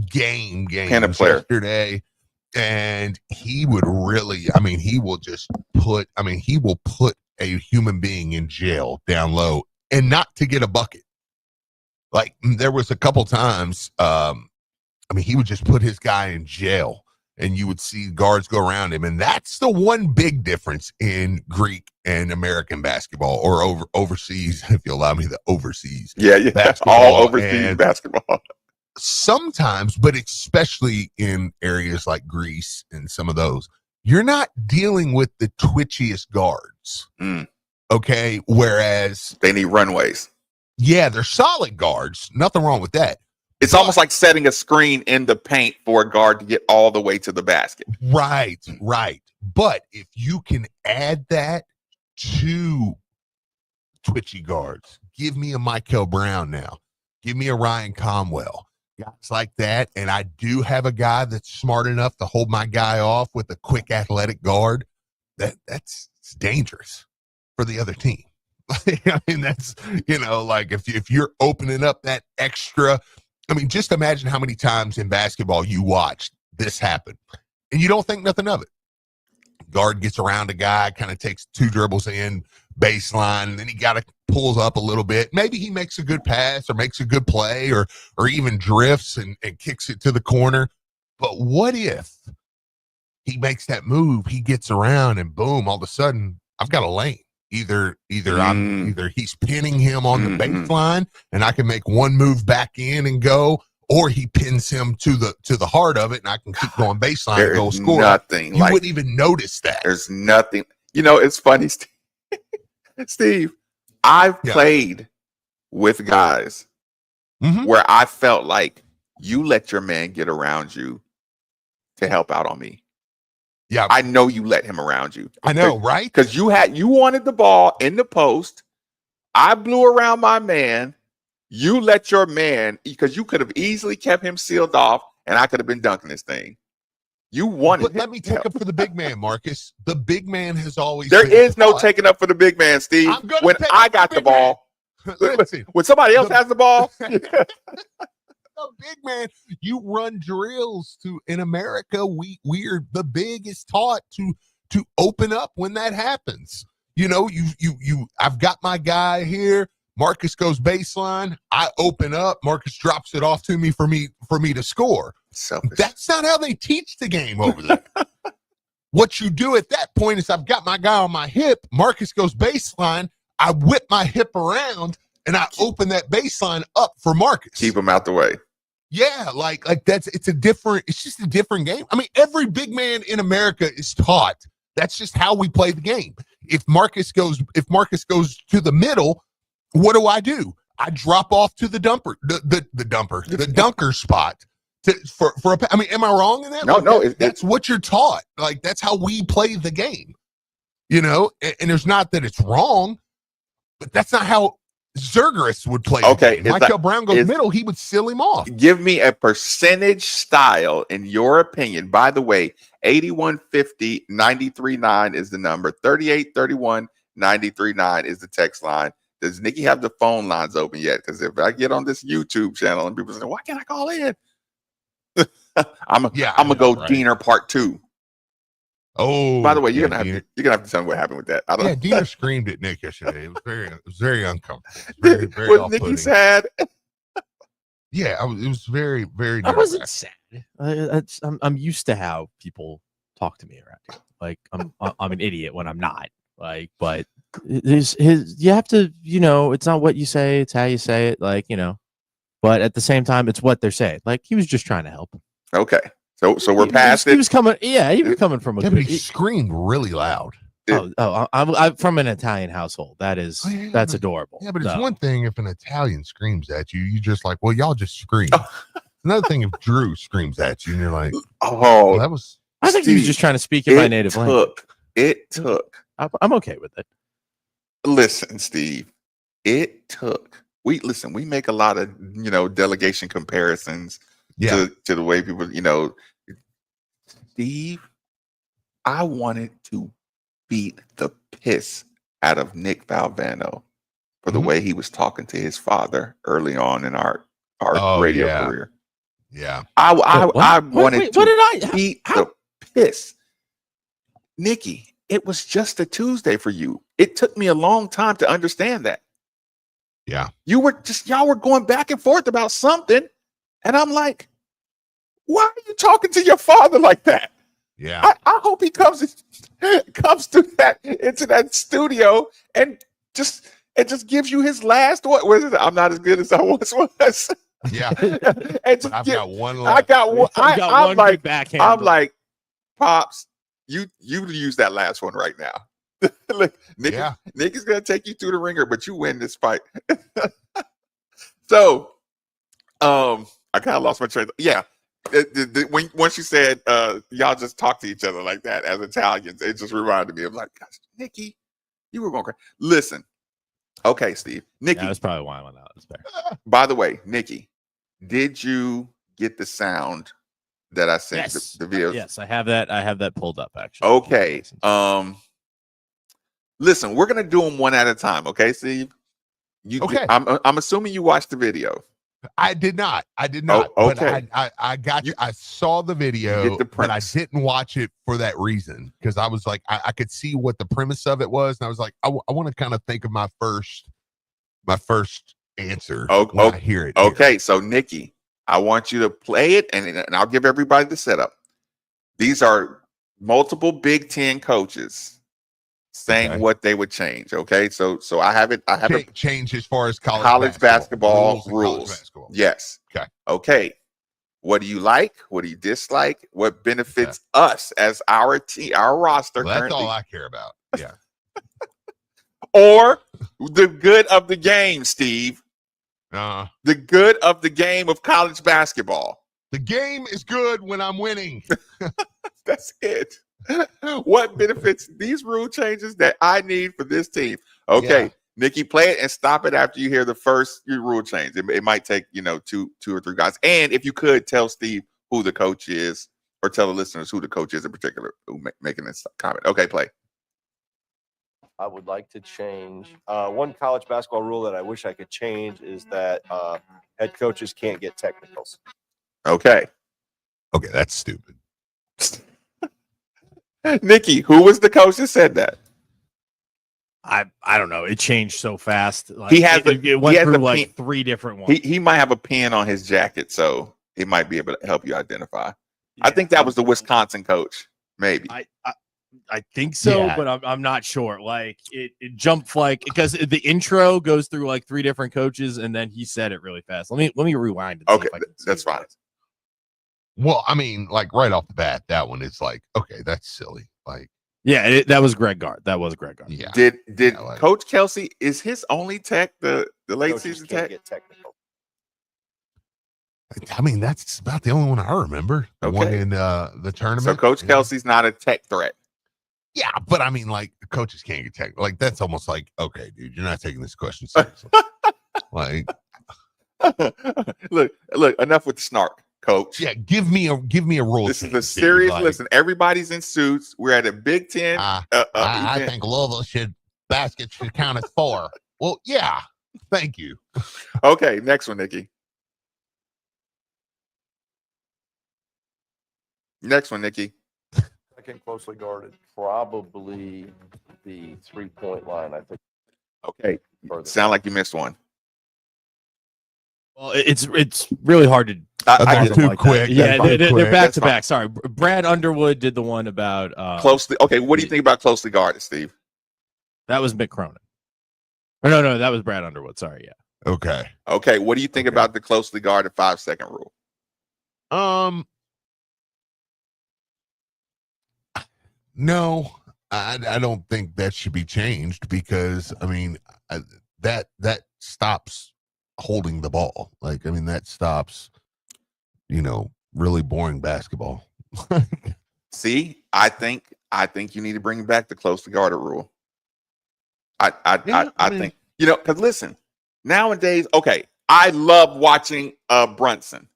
game Kind of player yesterday, and he would really, I mean, he will put a human being in jail down low, and not to get a bucket. Like, there was a couple times, I mean, he would just put his guy in jail, and you would see guards go around him. And that's the one big difference in Greek and American basketball, or overseas, if you allow me, the overseas. Yeah, basketball, all overseas basketball. Sometimes, but especially in areas like Greece and some of those, you're not dealing with the twitchiest guards. Okay. Whereas they need runways. Yeah, they're solid guards. Nothing wrong with that. It's almost like setting a screen in the paint for a guard to get all the way to the basket. Right. But if you can add that to twitchy guards, give me a Michael Brown now. Give me a Ryan Conwell. Guys like that. And I do have a guy that's smart enough to hold my guy off with a quick athletic guard. That's dangerous for the other team. I mean, that's, like if you're opening up that extra, I mean, just imagine how many times in basketball you watched this happen and you don't think nothing of it. Guard gets around a guy, kind of takes 2 dribbles in baseline, and then he pulls up a little bit. Maybe he makes a good pass or makes a good play or even drifts and kicks it to the corner. But what if he makes that move, he gets around, and boom, all of a sudden I've got a lane. Either he's pinning him on the baseline and I can make one move back in and go, or he pins him to the heart of it and I can keep going baseline and go score. Nothing. You wouldn't even notice that. There's nothing. It's funny, Steve. I've played with guys where I felt like you let your man get around you to help out on me. Yeah, I know you let him around you. I know, right? Because you wanted the ball in the post. I blew around my man. You let your man, because you could have easily kept him sealed off, and I could have been dunking this thing. You wanted. But let me take up for the big man, Marcus. The big man has always. There is no taking up for the big man, Steve. When I got the ball, when somebody else has the ball. The big man, you run drills in America. We're the big is taught to open up when that happens. I've got my guy here. Marcus goes baseline. I open up. Marcus drops it off to me for me to score. Selfish. That's not how they teach the game over there. What you do at that point is I've got my guy on my hip. Marcus goes baseline. I whip my hip around and I open that baseline up for Marcus. Keep him out the way. Yeah, like it's just a different game. I mean, every big man in America is taught. That's just how we play the game. If Marcus goes to the middle, what do? I drop off to the dunker spot I mean, am I wrong in that? No, that's what you're taught. Like, that's how we play the game, and there's not that it's wrong, but that's not how Zergeris would play. Okay. Michael Brown goes middle, he would seal him off. Give me a percentage style in your opinion. By the way, 8150 939 is the number. 3831 939 is the text line. Does Nikki have the phone lines open yet? Because if I get on this YouTube channel and people say, why can't I call in? I'm gonna go right. Diener part 2. Oh, by the way, you're gonna have to tell me what happened with that. Diener screamed at Nick yesterday. It was very uncomfortable. Very, very was Nikki sad? Yeah, it was very, very. I wasn't sad. I'm used to how people talk to me around here. Like I'm an idiot when I'm not. Like, but you have to, it's not what you say, it's how you say it. Like, but at the same time, it's what they're saying. Like, he was just trying to help. Okay. So we're past it. He was coming. Yeah, he was coming from he screamed really loud. I'm from an Italian household. That's adorable. Yeah, but it's one thing if an Italian screams at you, you just like, well, y'all just scream. Another thing if Drew screams at you and you're like, oh, that was. I think he was just trying to speak in my native language. It took. I'm okay with it. Listen, Steve. It took. We make a lot of delegation comparisons. Yeah. To the way people, Steve, I wanted to beat the piss out of Nick Valvano for the way he was talking to his father early on in our radio career. Yeah. I Wait, wanted wait, to what did I? beat the piss. Nikki, it was just a Tuesday for you. It took me a long time to understand that. Yeah. Y'all were going back and forth about something. And I'm like, why are you talking to your father like that? Yeah. I hope he comes to that into that studio and just gives you his last what is it? I'm not as good as I once was. Yeah. And But I've got one I left. got one. I've got I'm one like, good backhand. I'm like, Pops, you use that last one right now. Look, Nikki's gonna take you through the ringer, but you win this fight. So, I kind of lost my train. Yeah, once you said y'all just talk to each other like that as Italians, it just reminded me of like, gosh, Nikki, you were going crazy. Listen, okay, Steve, Nikki. Yeah, that's probably why I went out. That's fair. By the way, Nikki, did you get the sound that I sent the video? Yes, I have that. I have that pulled up actually. Okay. Listen, we're gonna do them one at a time. Okay, Steve. Okay. I'm assuming you watched the video. I did not. Oh, okay. But I got you. I saw the video, but I didn't watch it for that reason because I was like, I could see what the premise of it was, and I was like, I want to kind of think of my first answer when I hear it. Okay, here. so Nikki, I want you to play it, and I'll give everybody the setup. These are multiple Big Ten coaches saying what they would change. Okay, so I have it. I have it change as far as college basketball rules. College basketball. Yes. Okay. What do you like? What do you dislike? What benefits us as our team, our roster? Well, that's all I care about. Yeah. Or the good of the game, Steve. The good of the game of college basketball. The game is good when I'm winning. That's it. What benefits these rule changes that I need for this team? Okay, Nikki, play it and stop it after you hear the first rule change. It might take two or three guys. And if you could tell Steve who the coach is, or tell the listeners who the coach is in particular who making this comment. Okay, play. I would like to change one college basketball rule that I wish I could change is that head coaches can't get technicals. Okay, that's stupid. Nikki, who was the coach that said that? I don't know. It changed so fast. Like, it went through like three different ones. He might have a pen on his jacket, so it might be able to help you identify. I think that was the Wisconsin coach, maybe. I think so, but I'm not sure. Like it jumped like because the intro goes through like three different coaches, and then he said it really fast. Let me rewind. Okay, that's fine. Well, I mean, like right off the bat, that one is like, okay, that's silly. Like, yeah, that was Greg Gard. Yeah. Did Coach Kelsey is his only tech the late Coaches season can't tech? get technical. I mean, that's about the only one I remember. The one in the tournament. So Coach Kelsey's not a tech threat. Yeah, but I mean, like coaches can't get technical. Like that's almost like, okay, dude, you're not taking this question seriously. Like, look, enough with the snark, Coach. Yeah, give me a rule. This is a serious listen. Everybody's in suits. We're at a Big Ten. I think Louisville basket should count as 4. Well, yeah. Thank you. Okay, next one, Nikki. Second closely guarded, probably the 3-point line. I think. Okay, sound like you missed one. Well, it's really hard to. I too like quick. Yeah, they're back to back. Sorry, Brad Underwood did the one about closely. Okay, what do you think about closely guarded, Steve? That was Mick Cronin. Or no, that was Brad Underwood. Sorry, yeah. Okay. What do you think about the closely guarded 5-second rule? No, I don't think that should be changed because I mean that stops holding the ball. Like I mean that stops, really boring basketball. See, I think you need to bring back the closely guarded rule. I think because listen, nowadays, okay, I love watching Brunson.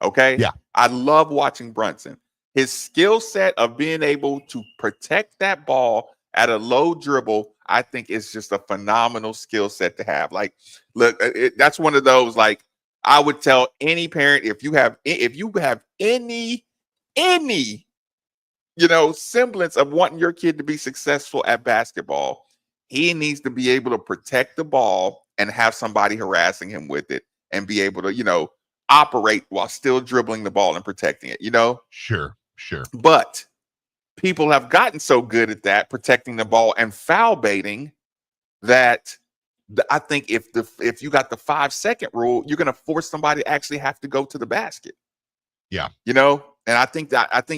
Okay, yeah, I love watching Brunson. His skill set of being able to protect that ball at a low dribble, I think is just a phenomenal skill set to have. Like, look, that's one of those like I would tell any parent, if you have any semblance of wanting your kid to be successful at basketball, he needs to be able to protect the ball and have somebody harassing him with it and be able to, operate while still dribbling the ball and protecting it, Sure. But people have gotten so good at that, protecting the ball and foul baiting, that I think if you got the 5-second rule, you're going to force somebody to actually have to go to the basket. Yeah. And I think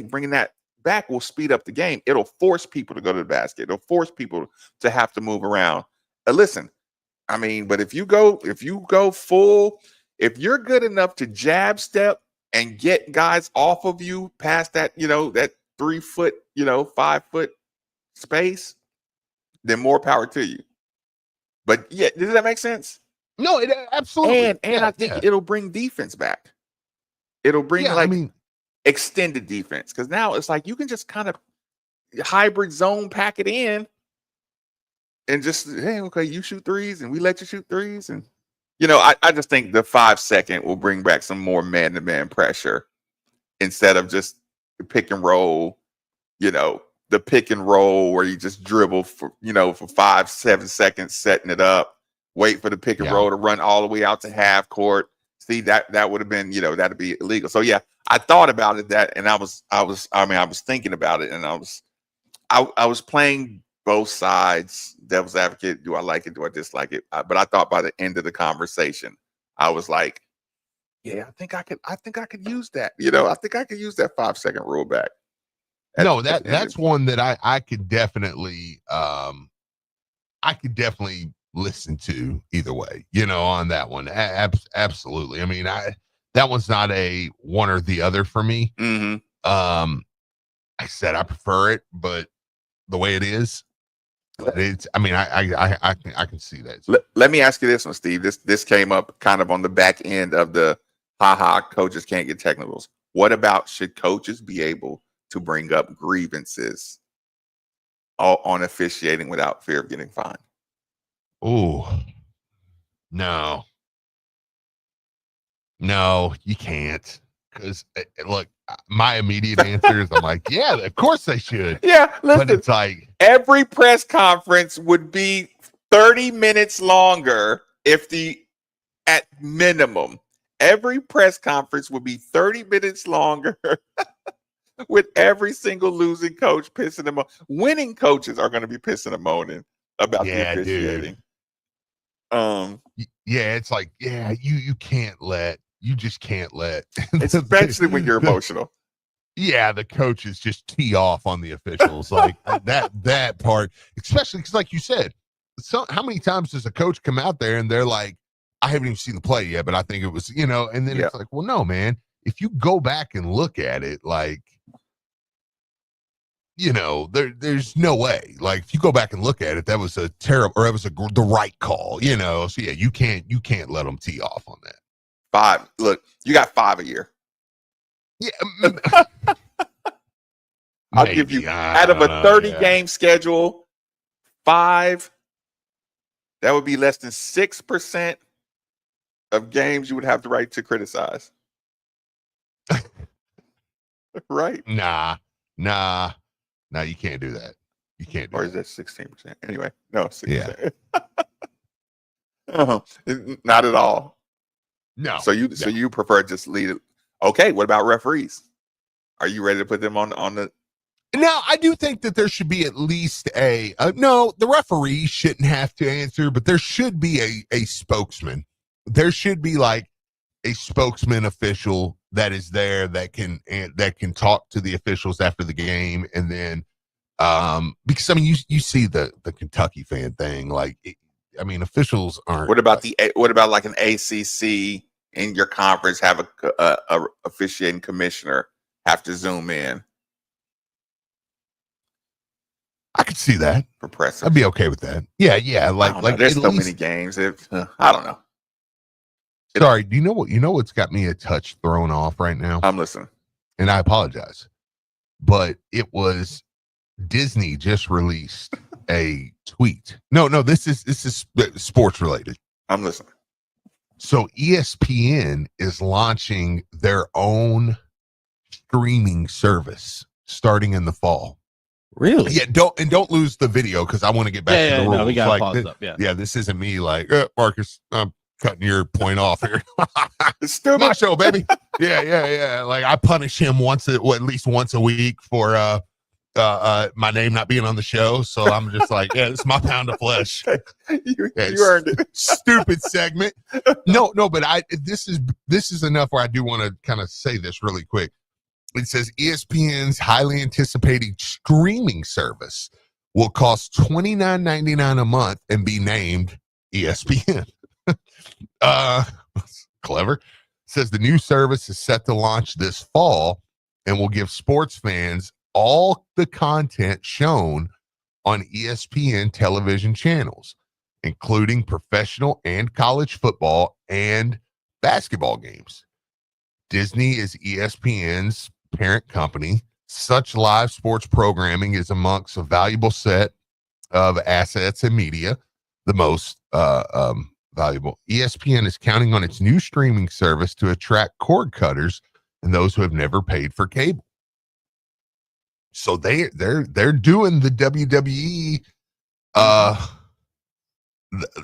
bringing that back will speed up the game. It'll force people to go to the basket. It'll force people to have to move around. Listen, I mean, but if you go full, if you're good enough to jab step and get guys off of you past that, that 3 foot, 5 foot space, then more power to you. But yeah, does that make sense? No, it absolutely. And I think it'll bring defense back. It'll bring extended defense, because now it's like you can just kind of hybrid zone pack it in and just, hey, okay, you shoot threes and we let you shoot threes. And I just think the 5-second will bring back some more man-to-man pressure instead of just the pick and roll, the pick and roll where you just dribble for 5-7 seconds, setting it up, wait for the pick and roll to run all the way out to half court. See, that would have been, that'd be illegal. So yeah, I thought about it, and I was thinking about it, and I was playing both sides, devil's advocate. Do I like it? Do I dislike it? But I thought by the end of the conversation, I was like, yeah, I think I could use that. I think I could use that 5-second rule back. No, that's one that I could definitely listen to either way, on that one. Absolutely. I mean, that one's not a one or the other for me. Mm-hmm. I said I prefer it, but the way it is, it's. I mean, I can see that. Let me ask you this one, Steve. This came up kind of on the back end of the coaches can't get technicals. What about, should coaches be able to bring up grievances on officiating without fear of getting fined? Oh, no, you can't. Because look, my immediate answer is I'm like, yeah, of course they should. Yeah, listen, but it's like every press conference would be 30 minutes longer at minimum. Every press conference would be 30 minutes longer with every single losing coach pissing them off. Winning coaches are going to be pissing them moaning about the officiating. Yeah, it's like, you just can't let, especially when you're emotional. Yeah, the coaches just tee off on the officials, like that part, especially because, like you said, how many times does a coach come out there and they're like, I haven't even seen the play yet, but I think it was, and then it's like, well, no, man, if you go back and look at it, like, there's no way. Like, if you go back and look at it, that was a terrible, or it was the right call, So yeah, you can't let them tee off on that. 5. Look, you got 5 a year. Yeah, I'll give you, out of a 30-game schedule, 5. That would be less than 6% of games you would have the right to criticize. Right? Nah, you can't do that. You can't do or that. Is that 16%? Anyway, no, 6%. Yeah. Not at all. No. So you prefer just lead it. Okay, what about referees? Are you ready to put them on the? Now, I do think that there should be at least no, the referee shouldn't have to answer, but there should be a spokesman. There should be like a spokesman official that is there that can talk to the officials after the game. And then because I mean, you see the Kentucky fan thing, like, officials aren't. What about like an ACC in your conference have a officiating commissioner have to zoom in? I could see that. For press. I'd be okay with that. Yeah. Like there's so many games. I don't know. Sorry, do you know what's got me a touch thrown off right now? I'm listening. And I apologize. But it was Disney just released a tweet. No, this is sports related. I'm listening. So ESPN is launching their own streaming service starting in the fall. Really? Yeah, don't lose the video because I want to get back to the rules. No, we got like, paused up. Yeah. this isn't me like Marcus. I'm cutting your point off here. It's stupid. My show, baby. Yeah. Like I punish him at least once a week for my name not being on the show. So I'm just like, yeah, this is my pound of flesh. you earned it. Stupid segment. No, but this is enough where I do want to kind of say this really quick. It says ESPN's highly anticipated streaming service will cost $29.99 a month and be named ESPN. Clever. It says the new service is set to launch this fall and will give sports fans all the content shown on ESPN television channels, including professional and college football and basketball games. Disney is ESPN's parent company. Such live sports programming is amongst a valuable set of assets and media, the most valuable. ESPN is counting on its new streaming service to attract cord cutters and those who have never paid for cable. So they're doing the WWE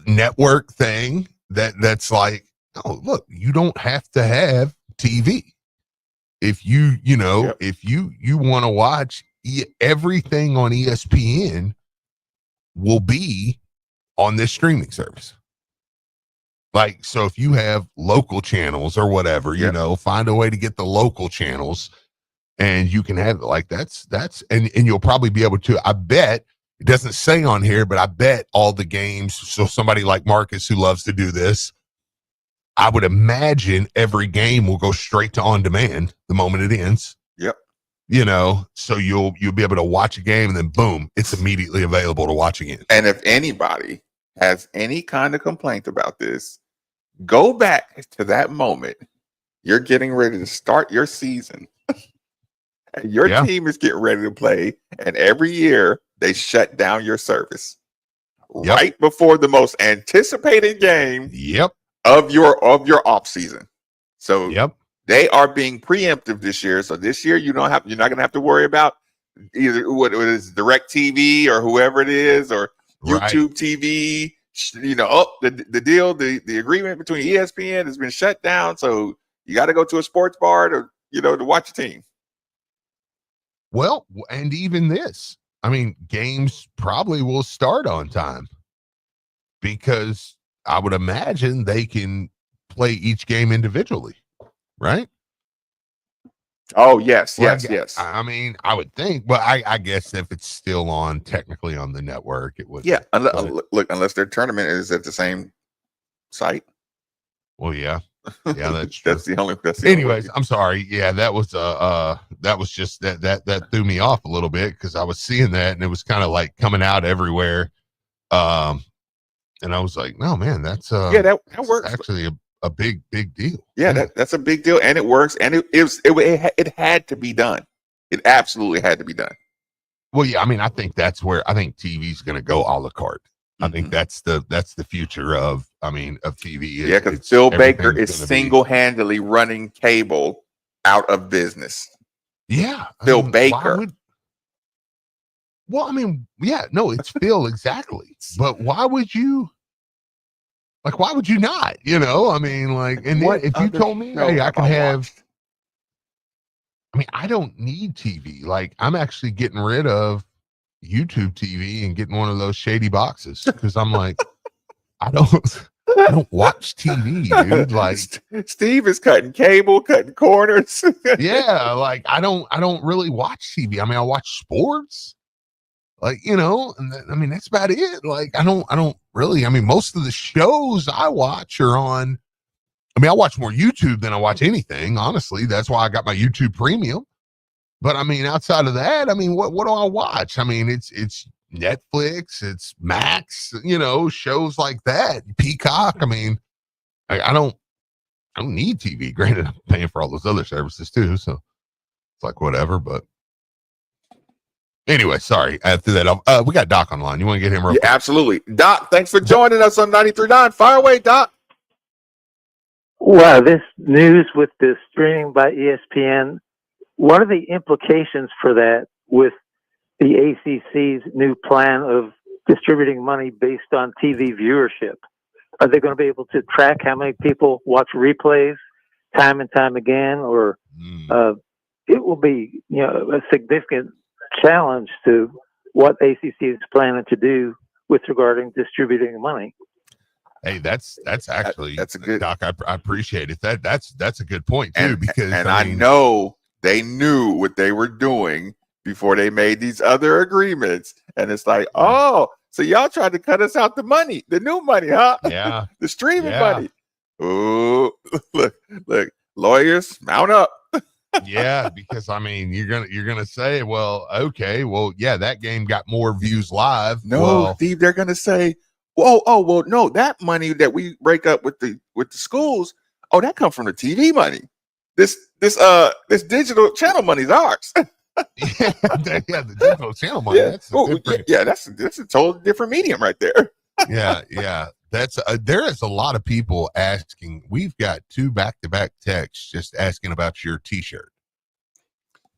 network thing that's like, oh, look, you don't have to have TV. If if you want to watch everything on ESPN will be on this streaming service. Like, so if you have local channels or whatever, find a way to get the local channels and you can have it. Like that's, and you'll probably be able to, I bet it doesn't say on here, but I bet all the games. So somebody like Marcus who loves to do this, I would imagine every game will go straight to on demand the moment it ends. Yep. So you'll be able to watch a game and then boom, it's immediately available to watch again. And if anybody has any kind of complaint about this, go back to that moment. You're getting ready to start your season. And your team is getting ready to play. And every year they shut down your service right before the most anticipated game. Yep. Of your off season. So they are being preemptive this year. So this year you're not gonna have to worry about either what is DirecTV or whoever it is or YouTube TV. The agreement between ESPN has been shut down. So you got to go to a sports bar to watch a team. Well, and even this, I mean, games probably will start on time because I would imagine they can play each game individually, right? Oh, yes. I mean, I would think, but I guess if it's still on technically on the network, it would. Yeah, unless their tournament is at the same site. Well, yeah, that's true. That's the only. Anyways, I'm sorry. Yeah, that was just that threw me off a little bit because I was seeing that and it was kind of like coming out everywhere. And I was like, no, man, that's that works. Actually a big deal. Yeah, that's a big deal, and it works, and it had to be done. It absolutely had to be done. Well, yeah, I mean, I think that's where I think TV's going to go a la carte. I think that's the future of TV. Yeah, because Phil Baker is single-handedly running cable out of business. Yeah, Phil Baker. Well, I mean, yeah, no, it's Phil exactly. But why would you not? I mean, like, and then if you told me, hey, I can have. I mean, I don't need TV. Like, I'm actually getting rid of YouTube TV and getting one of those shady boxes because I'm like, I don't watch TV, dude. Like, Steve is cutting cable, cutting corners. Yeah, like I don't really watch TV. I mean, I watch sports. Like, and I mean, that's about it. Like, I don't really, I mean, most of the shows I watch are on, I mean, I watch more YouTube than I watch anything. Honestly, that's why I got my YouTube premium. But I mean, outside of that, I mean, what do I watch? I mean, it's Netflix, it's Max, shows like that, Peacock. I mean, I don't need TV. Granted, I'm paying for all those other services too. So it's like, whatever, but. Anyway, sorry. After that, we got Doc online. You want to get him real quick? Absolutely. Doc, thanks for joining us on 93.9. Fire away, Doc. Wow, this news with the streaming by ESPN, what are the implications for that with the ACC's new plan of distributing money based on TV viewership? Are they going to be able to track how many people watch replays time and time again, or it will be, a significant challenge to what ACC is planning to do with regarding distributing money? Hey, that's actually that's a good, Doc. I appreciate it. That's a good point too, because I know they knew what they were doing before they made these other agreements, and it's like, oh, so y'all tried to cut us out the money, the new money, huh? Yeah, the streaming money. Oh, look, lawyers, mount up. Yeah, because I mean, you're gonna say, well, okay, well, yeah, that game got more views live. No, well, Steve, they're gonna say, well, no, that money that we break up with the schools, that comes from the TV money. This digital channel money is ours. yeah, the digital channel money. Yeah, that's a totally different medium right there. yeah. That's there is a lot of people asking. We've got 2 back-to-back texts just asking about your T-shirt,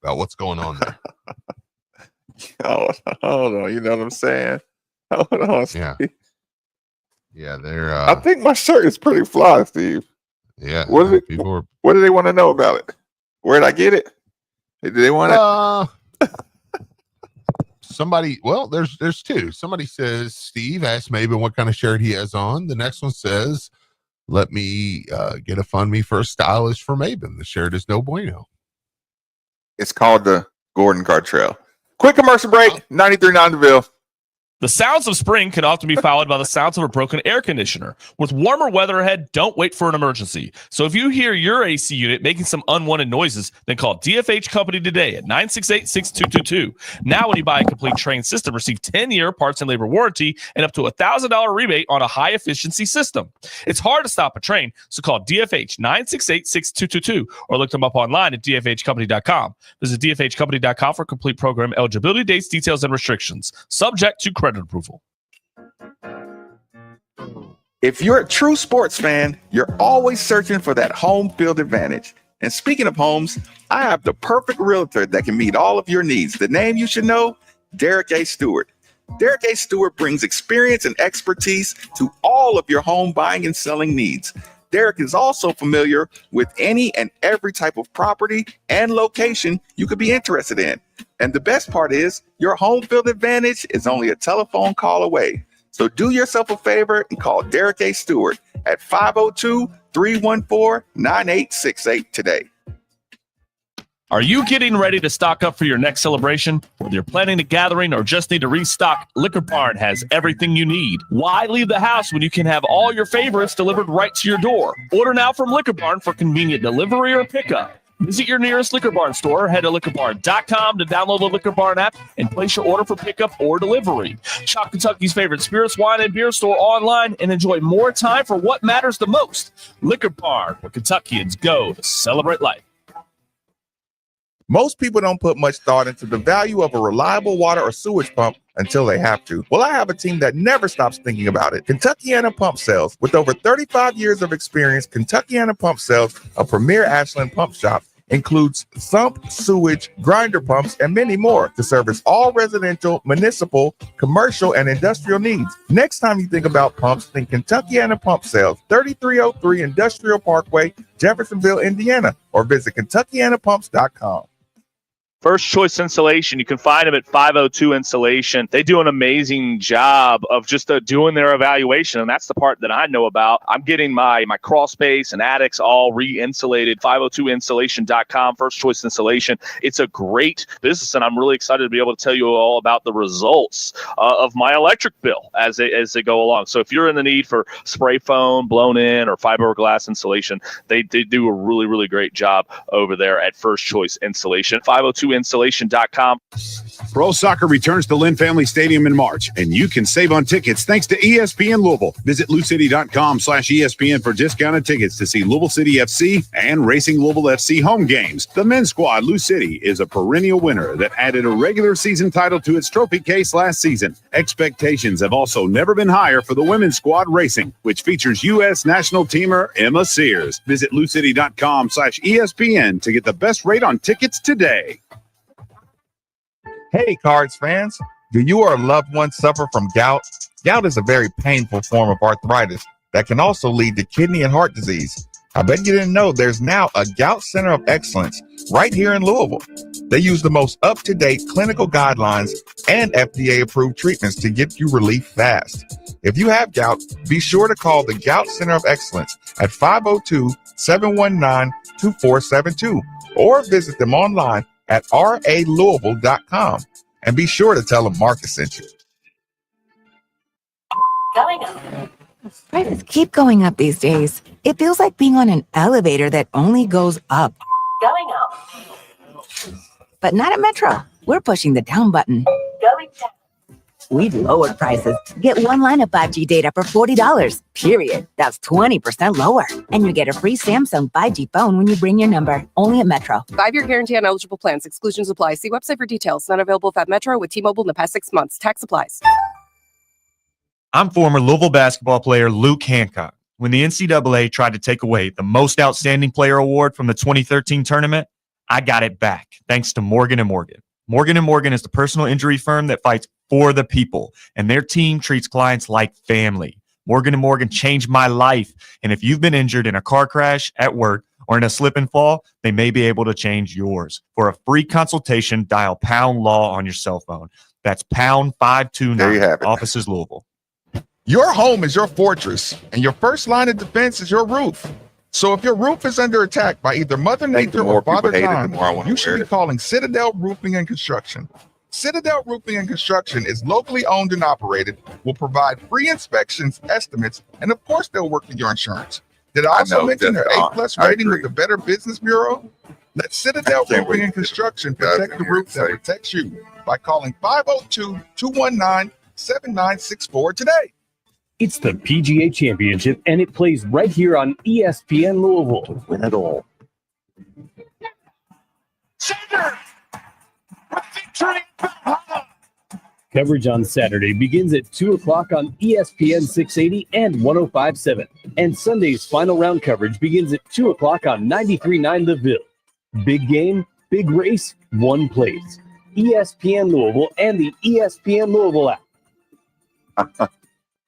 about what's going on there. Hold on, you know what I'm saying? Hold on, Steve. Yeah. They're. I think my shirt is pretty fly, Steve. Yeah. What do they want to know about it? Where'd I get it? Do they want it? Somebody, well, there's 2. Somebody says, Steve asked Maben what kind of shirt he has on. The next one says, let me get a fund me for a stylist for Maben. The shirt is no bueno. It's called the Gordon Gartrell. Quick commercial break. 93.9 The Ville. The sounds of spring can often be followed by the sounds of a broken air conditioner. With warmer weather ahead, don't wait for an emergency. So if you hear your AC unit making some unwanted noises, then call DFH Company today at 968-6222. Now when you buy a complete Train system, receive 10-year parts and labor warranty and up to $1,000 rebate on a high-efficiency system. It's hard to stop a Train, so call DFH 968-6222 or look them up online at dfhcompany.com. Visit dfhcompany.com for complete program eligibility, dates, details, and restrictions. Subject to credit approval. If you're a true sports fan, you're always searching for that home field advantage. And speaking of homes, I have the perfect realtor that can meet all of your needs. The name you should know, Derek A. Stewart. Derek A. Stewart brings experience and expertise to all of your home buying and selling needs. Derek is also familiar with any and every type of property and location you could be interested in. And the best part is, your home field advantage is only a telephone call away. So do yourself a favor and call Derek A. Stewart at 502-314-9868 today. Are you getting ready to stock up for your next celebration? Whether you're planning a gathering or just need to restock, Liquor Barn has everything you need. Why leave the house when you can have all your favorites delivered right to your door? Order now from Liquor Barn for convenient delivery or pickup. Visit your nearest Liquor Barn store or head to liquorbarn.com to download the Liquor Barn app and place your order for pickup or delivery. Shop Kentucky's favorite spirits, wine, and beer store online and enjoy more time for what matters the most. Liquor Barn, where Kentuckians go to celebrate life. Most people don't put much thought into the value of a reliable water or sewage pump until they have to. Well, I have a team that never stops thinking about it. Kentuckiana Pump Sales. With over 35 years of experience, Kentuckiana Pump Sales, a premier Ashland pump shop, includes sump, sewage, grinder pumps, and many more to service all residential, municipal, commercial, and industrial needs. Next time you think about pumps, think Kentuckiana Pump Sales, 3303 Industrial Parkway, Jeffersonville, Indiana, or visit KentuckianaPumps.com. First Choice Insulation. You can find them at 502 Insulation. They do an amazing job of just doing their evaluation, and that's the part that I know about. I'm getting my crawl space and attics all re-insulated. 502insulation.com, First Choice Insulation. It's a great business, and I'm really excited to be able to tell you all about the results of my electric bill as they go along. So if you're in the need for spray foam, blown in, or fiberglass insulation, they do a really, really great job over there at First Choice Insulation. 502insulation.com. Pro soccer returns to Lynn Family Stadium in March, and you can save on tickets thanks to ESPN Louisville. Visit LouCity.com/ESPN for discounted tickets to see Louisville City FC and Racing Louisville FC home games. The men's squad, Lou City, is a perennial winner that added a regular season title to its trophy case last season. Expectations have also never been higher for the women's squad, Racing, which features U.S. national teamer Emma Sears. Visit LouCity.com/ESPN to get the best rate on tickets today. Hey, Cards fans, do you or a loved one suffer from gout? Gout is a very painful form of arthritis that can also lead to kidney and heart disease. I bet you didn't know there's now a Gout Center of Excellence right here in Louisville. They use the most up-to-date clinical guidelines and FDA-approved treatments to get you relief fast. If you have gout, be sure to call the Gout Center of Excellence at 502-719-2472 or visit them online at ralouisville.com. And be sure to tell them Marcus sent you. Going up. Prices keep going up these days. It feels like being on an elevator that only goes up. Going up. But not at Metro. We're pushing the down button. Going down. We've lowered prices. Get one line of 5G data for $40, period. That's 20% lower. And you get a free Samsung 5G phone when you bring your number. Only at Metro. 5-year guarantee on eligible plans. Exclusions apply. See website for details. Not available at Metro with T-Mobile in the past 6 months. Tax applies. I'm former Louisville basketball player Luke Hancock. When the NCAA tried to take away the Most Outstanding Player Award from the 2013 tournament, I got it back thanks to Morgan & Morgan. Morgan & Morgan is the personal injury firm that fights for the people, and their team treats clients like family. Morgan & Morgan changed my life, and if you've been injured in a car crash, at work, or in a slip and fall, they may be able to change yours. For a free consultation, dial #LAW on your cell phone. That's #529. There you have it. Offices Louisville. Your home is your fortress, and your first line of defense is your roof. So if your roof is under attack by either Mother Nature or Father Time, you should be calling Citadel Roofing and Construction. Citadel Roofing and Construction is locally owned and operated, will provide free inspections, estimates, and of course they'll work with your insurance. Did I also mention their A+ rating with the Better Business Bureau? Let Citadel Roofing and Construction protect the roof that protects you by calling 502-219-7964 today. It's the PGA Championship, and it plays right here on ESPN Louisville. Win it all. Coverage on Saturday begins at 2 o'clock on ESPN 680 and 105.7. And Sunday's final round coverage begins at 2 o'clock on 93.9 The Ville. Big game, big race, one place. ESPN Louisville and the ESPN Louisville app.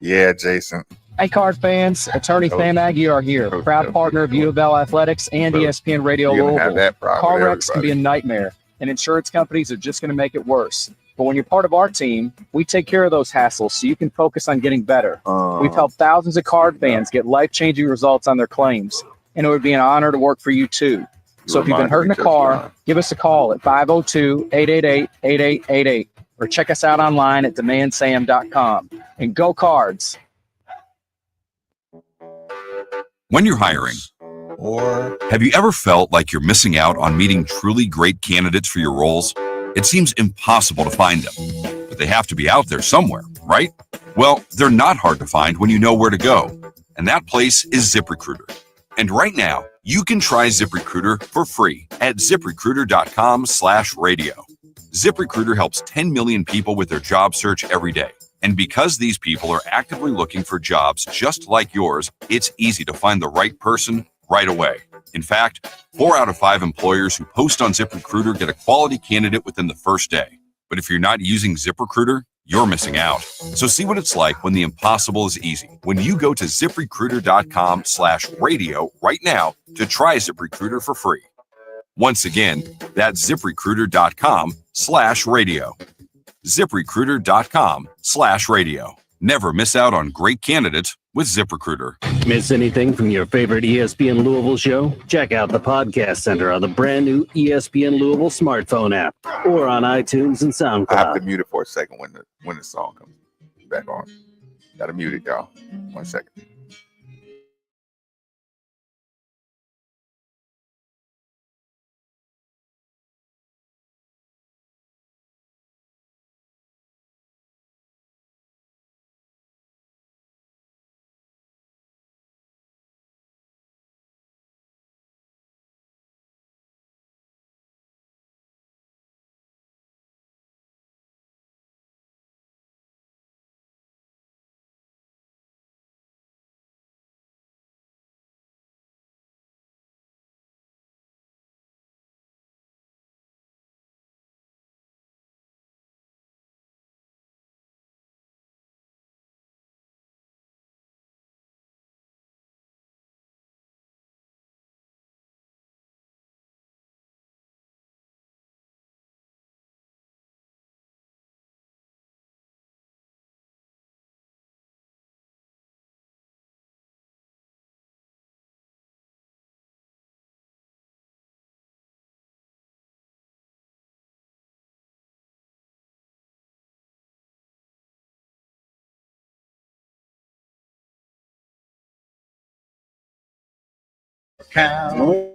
Yeah, Jason. Hey, Card fans, attorney Sam Aggie are here, proud partner of U of L Athletics and ESPN Radio Louisville. Car wrecks can be a nightmare, and insurance companies are just going to make it worse. But when you're part of our team, we take care of those hassles so you can focus on getting better. We've helped thousands of Card fans get life-changing results on their claims, and it would be an honor to work for you too. So if you've been hurt in a car, give us a call at 502-888-8888 or check us out online at demandsam.com. And go Cards. When you're hiring, or have you ever felt like you're missing out on meeting truly great candidates for your roles? It seems impossible to find them, but they have to be out there somewhere, right? Well, they're not hard to find when you know where to go, and that place is ZipRecruiter. And right now, you can try ZipRecruiter for free at ZipRecruiter.com/radio. ZipRecruiter helps 10 million people with their job search every day. And because these people are actively looking for jobs just like yours, it's easy to find the right person right away. In fact, 4 out of 5 employers who post on ZipRecruiter get a quality candidate within the first day. But if you're not using ZipRecruiter, you're missing out. So see what it's like when the impossible is easy. When you go to ZipRecruiter.com/radio right now to try ZipRecruiter for free. Once again, that's ZipRecruiter.com/radio. ZipRecruiter.com/radio. Never miss out on great candidates with ZipRecruiter. Miss anything from your favorite ESPN Louisville show? Check out the podcast center on the brand new ESPN Louisville smartphone app or on iTunes and SoundCloud. I have to mute it for a second when the song comes back on. Gotta mute it, y'all. 1 second. cow.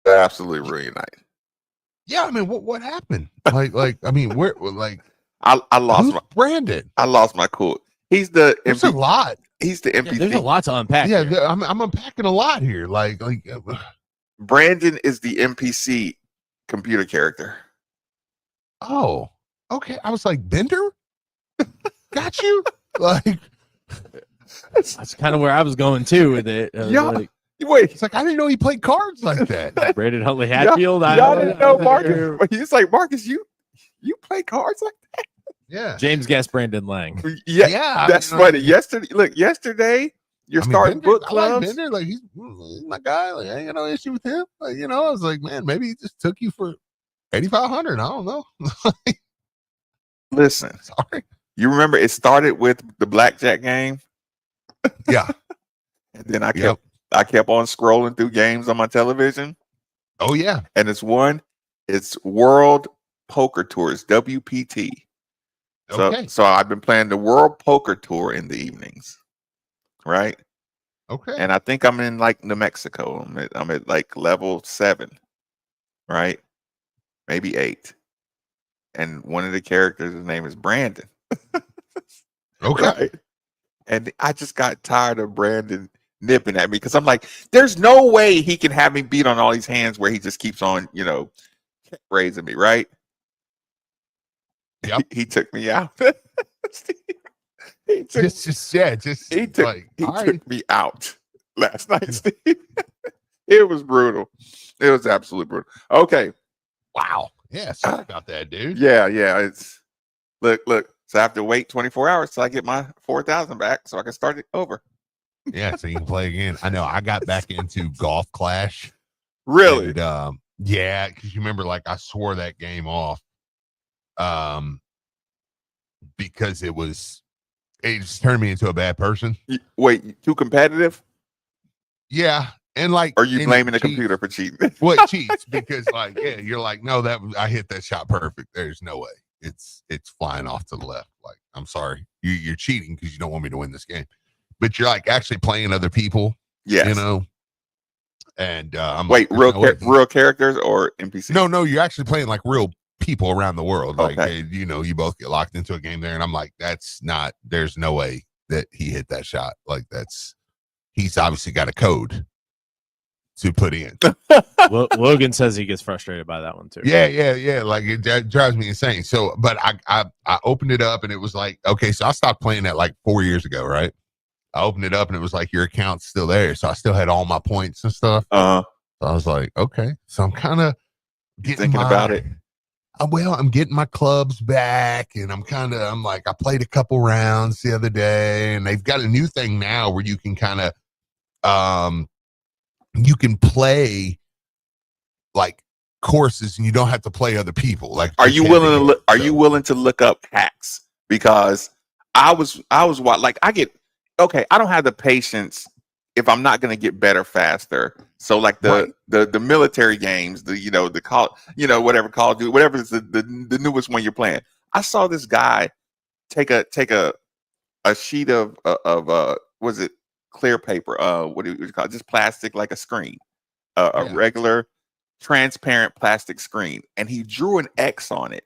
Absolutely reunite. Yeah, I mean, what happened? Like, I mean, where, like, I lost who's my Brandon. I lost my cool. He's the There's a lot. He's the NPC. There's a lot to unpack. Yeah, here. I'm unpacking a lot here. Brandon is the NPC computer character. Oh, okay. I was like, Bender? Got you? Like, That's kind of where I was going too with it. yeah. Like, Wait, it's like I didn't know he played cards like that. Brandon Huntley Hatfield. Y'all didn't know Marcus. He's like, Marcus, you play cards like that? Yeah. James guessed Brandon Lang. Yeah, that's funny. Yesterday, you're starting Bender, book I like clubs. Bender, like he's my guy. Like, I ain't got no issue with him. Like, I was like, man, maybe he just took you for 8,500. I don't know. Listen, sorry. You remember it started with the blackjack game? Yeah. And then I kept on scrolling through games on my television. Oh yeah. And it's World Poker Tours, WPT. So I've been playing the World Poker Tour in the evenings. Right? Okay. And I think I'm in like New Mexico. I'm at like level 7. Right? Maybe 8. And one of the characters, his name is Brandon. Okay. Right? And I just got tired of Brandon nipping at me because I'm like, there's no way he can have me beat on all these hands where he just keeps on, raising me, right? Yep. He took me out. he took me out last night, Steve. It was brutal. It was absolutely brutal. Okay. Wow. Yeah, sorry about that, dude. Yeah. It's look. So I have to wait 24 hours till I get my 4,000 back so I can start it over. Yeah, so you can play again. I know I got back into Golf Clash. Really? And, yeah, because you remember, like, I swore that game off. Because it just turned me into a bad person. Wait, too competitive? Yeah. And like, are you blaming the computer for cheating? What cheats? Because like, yeah, you're like, no, I hit that shot perfect. There's no way. It's flying off to the left. Like, I'm sorry, you're cheating because you don't want me to win this game, but you're like actually playing other people. Yes. And I'm wait, like, real characters or NPCs? No, you're actually playing like real people around the world. Like, okay. You both get locked into a game there, and I'm like, there's no way that he hit that shot. Like, he's obviously got a code to put in. Logan says he gets frustrated by that one too. Yeah. Like, it drives me insane. So, but I opened it up and it was like, okay, so I stopped playing that like 4 years ago, right? I opened it up and it was like, your account's still there. So I still had all my points and stuff. So I was like, okay. So I'm kind of thinking about it. Well, I'm getting my clubs back, and I'm like, I played a couple rounds the other day, and they've got a new thing now where you can kind of, you can play like courses, and you don't have to play other people. Like, are you willing to look up hacks? Because I don't have the patience if I'm not going to get better faster. So like the military games, the call, whatever Call of Duty, whatever is the newest one you're playing. I saw this guy take a sheet of was it clear paper? What do you call it? Just plastic, like a screen, a regular transparent plastic screen, and he drew an X on it,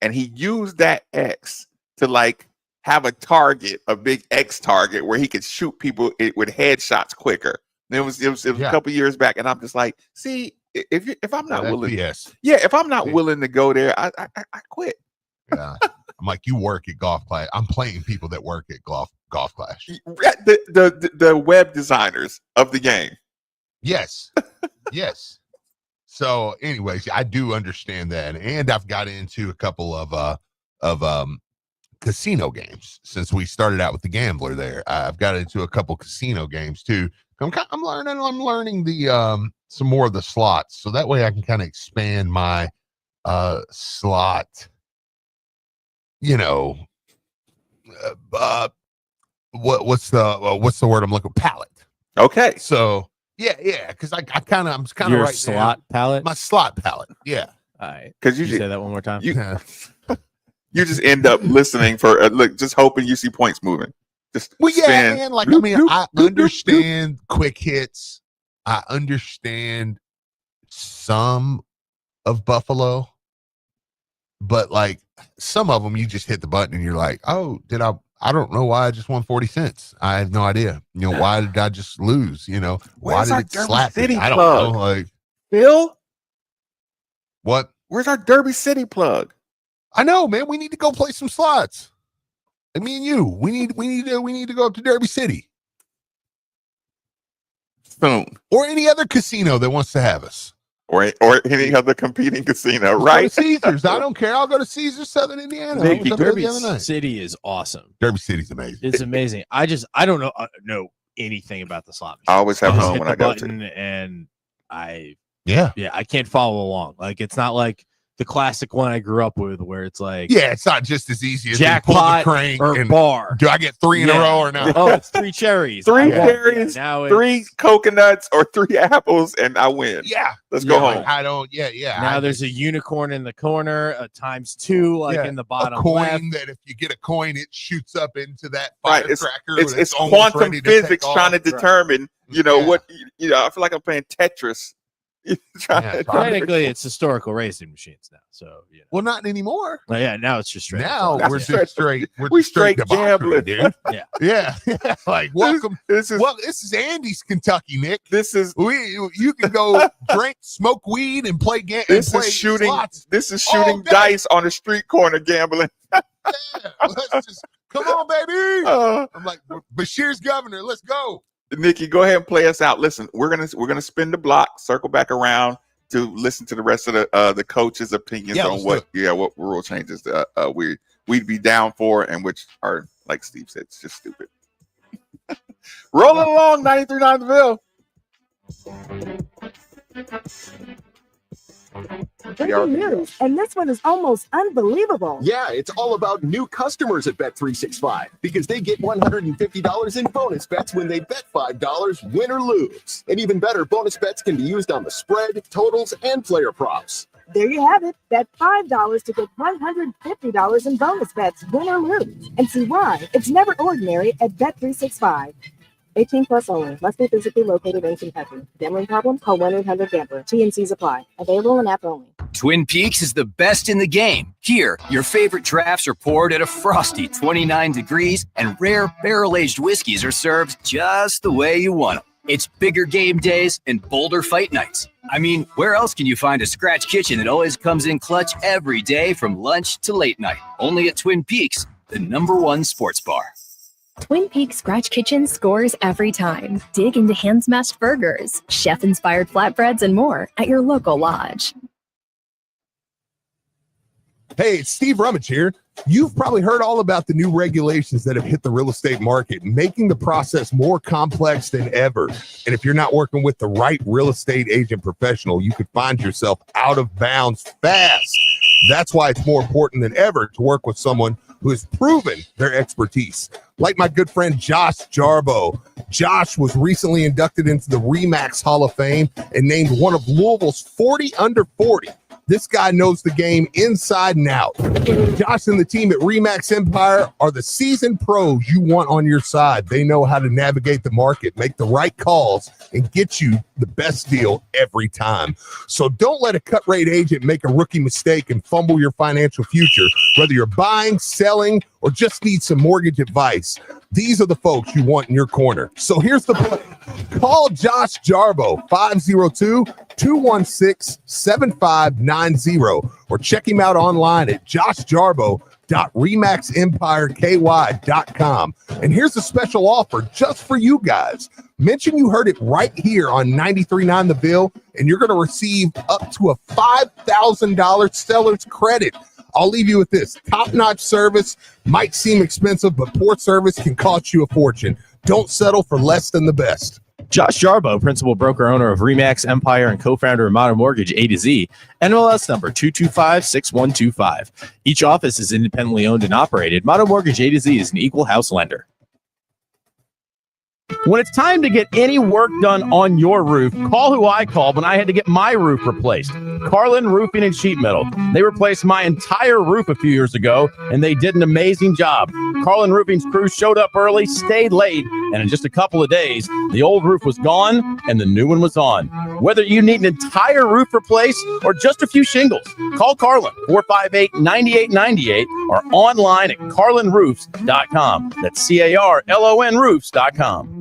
and he used that X to like have a target, a big X target where he could shoot people with headshots quicker. And it was a couple years back, and I'm just like, see, if I'm not willing, if I'm not willing to go there, I quit. Yeah, I'm like, you work at Golf Clash. I'm playing people that work at Golf Clash. The web designers of the game. Yes, yes. So, anyways, I do understand that, and I've got into a couple of casino games since we started out with the gambler. There, I've got into a couple casino games too. I'm learning the some more of the slots, so that way I can kind of expand my slot. What's the word I'm looking? Palette. Okay, so. Yeah, because I'm kind of your right slot now. palette. My slot palette. Yeah. All right. Because you say that one more time. You just end up listening for just hoping you see points moving. Just man. Like, I understand quick hits. I understand some of Buffalo, but like some of them, you just hit the button and you're like, oh, I don't know why I just won 40 cents. I have no idea. Why did I just lose? Why did it slap me? I don't know. Like, Bill? What? Where's our Derby City plug? I know, man. We need to go play some slots. And me and you, we need to go up to Derby City. Soon. Or any other casino that wants to have us. Or any other competing casino, right? Caesars. I don't care. I'll go to Caesars, Southern Indiana. Derby City is awesome. Derby City's amazing. It's amazing. I don't know anything about the slot machine. I always have fun when I go to. And I can't follow along. Like, it's not like the classic one I grew up with where it's like, it's not just as easy as jackpot pull the crank or and bar. Do I get 3 in a row or not? Oh, it's 3 cherries. 3 cherries, now 3 coconuts, or 3 apples, and I win. Yeah. Let's go home. I don't. Now there's a unicorn in the corner, a ×2 in the bottom a coin left. that if you get a coin, it shoots up into that firecracker. It's quantum physics trying to determine, what I feel like I'm playing Tetris. Technically, it's historical racing machines now. So well, not anymore. Well, now it's just straight. Now we're just straight. We're straight gambling, dude. Yeah. Like, welcome. This is Andy's Kentucky, Nick. This is you can go drink, smoke weed, and play games. This is shooting. Slots. This is shooting dice on a street corner gambling. Let's just come on, baby. I'm like, Bashir's governor. Let's go. Nikki, go ahead and play us out. Listen, we're gonna spin the block, circle back around to listen to the rest of the coaches' opinions on what rule changes we'd be down for, and which are, like Steve said, it's just stupid. Rolling along, 93.9 The Ville. Breaking news, and this one is almost unbelievable. Yeah, it's all about new customers at Bet365 because they get $150 in bonus bets when they bet $5, win or lose. And even better, bonus bets can be used on the spread, totals, and player props. There you have it. Bet $5 to get $150 in bonus bets, win or lose. And see why it's never ordinary at Bet365. 18 plus only. Must be physically located in Kentucky. Gambling problem? Call 1-800-GAMBLER. T&Cs apply. Available in app only. Twin Peaks is the best in the game. Here, your favorite drafts are poured at a frosty 29 degrees, and rare barrel-aged whiskeys are served just the way you want them. It's bigger game days and bolder fight nights. I mean, where else can you find a scratch kitchen that always comes in clutch every day from lunch to late night? Only at Twin Peaks, the #1 sports bar. Twin Peaks Scratch Kitchen scores every time. Dig into hand-smashed burgers, chef-inspired flatbreads, and more at your local lodge. Hey, it's Steve Rummage here. You've probably heard all about the new regulations that have hit the real estate market, making the process more complex than ever. And if you're not working with the right real estate agent professional, you could find yourself out of bounds fast. That's why it's more important than ever to work with someone who has proven their expertise. Like my good friend Josh Jarbo. Josh was recently inducted into the RE/MAX Hall of Fame and named one of Louisville's 40 under 40. This guy knows the game inside and out. Josh and the team at RE/MAX Empire are the seasoned pros you want on your side. They know how to navigate the market, make the right calls, and get you the best deal every time. So don't let a cut rate agent make a rookie mistake and fumble your financial future. Whether you're buying, selling, or just need some mortgage advice, these are the folks you want in your corner. So here's the play. Call Josh Jarbo, 502-216-7590, or check him out online at joshjarbo.remaxempireky.com. And here's a special offer just for you guys. Mention you heard it right here on 93.9 The Bill, and you're going to receive up to a $5,000 seller's credit. I'll leave you with this. Top-notch service might seem expensive, but poor service can cost you a fortune. Don't settle for less than the best. Josh Jarbo, principal broker owner of RE/MAX Empire and co-founder of Modern Mortgage A to Z, NMLS number 2256125. Each office is independently owned and operated. Modern Mortgage A to Z is an equal house lender. When it's time to get any work done on your roof, call who I called when I had to get my roof replaced. Carlin Roofing and Sheet Metal. They replaced my entire roof a few years ago, and they did an amazing job. Carlin Roofing's crew showed up early, stayed late, and in just a couple of days, the old roof was gone and the new one was on. Whether you need an entire roof replaced or just a few shingles, call Carlin, 458-9898, or online at carlinroofs.com. That's CARLON roofs.com.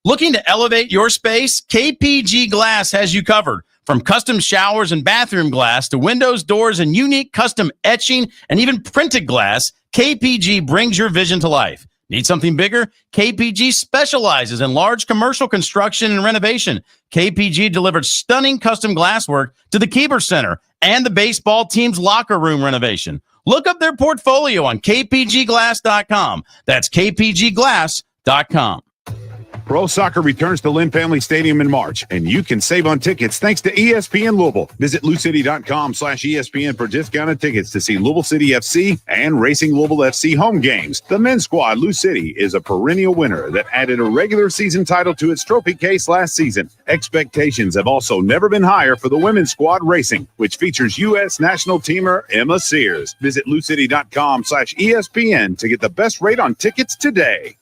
Looking to elevate your space? KPG Glass has you covered. From custom showers and bathroom glass to windows, doors, and unique custom etching and even printed glass, KPG brings your vision to life. Need something bigger? KPG specializes in large commercial construction and renovation. KPG delivered stunning custom glasswork to the Keeber Center and the baseball team's locker room renovation. Look up their portfolio on kpgglass.com. That's kpgglass.com. Pro soccer returns to Lynn Family Stadium in March, and you can save on tickets thanks to ESPN Louisville. Visit LouCity.com/ESPN for discounted tickets to see Louisville City FC and Racing Louisville FC home games. The men's squad, Lou City, is a perennial winner that added a regular season title to its trophy case last season. Expectations have also never been higher for the women's squad Racing, which features U.S. national teamer Emma Sears. Visit LouCity.com/ESPN to get the best rate on tickets today.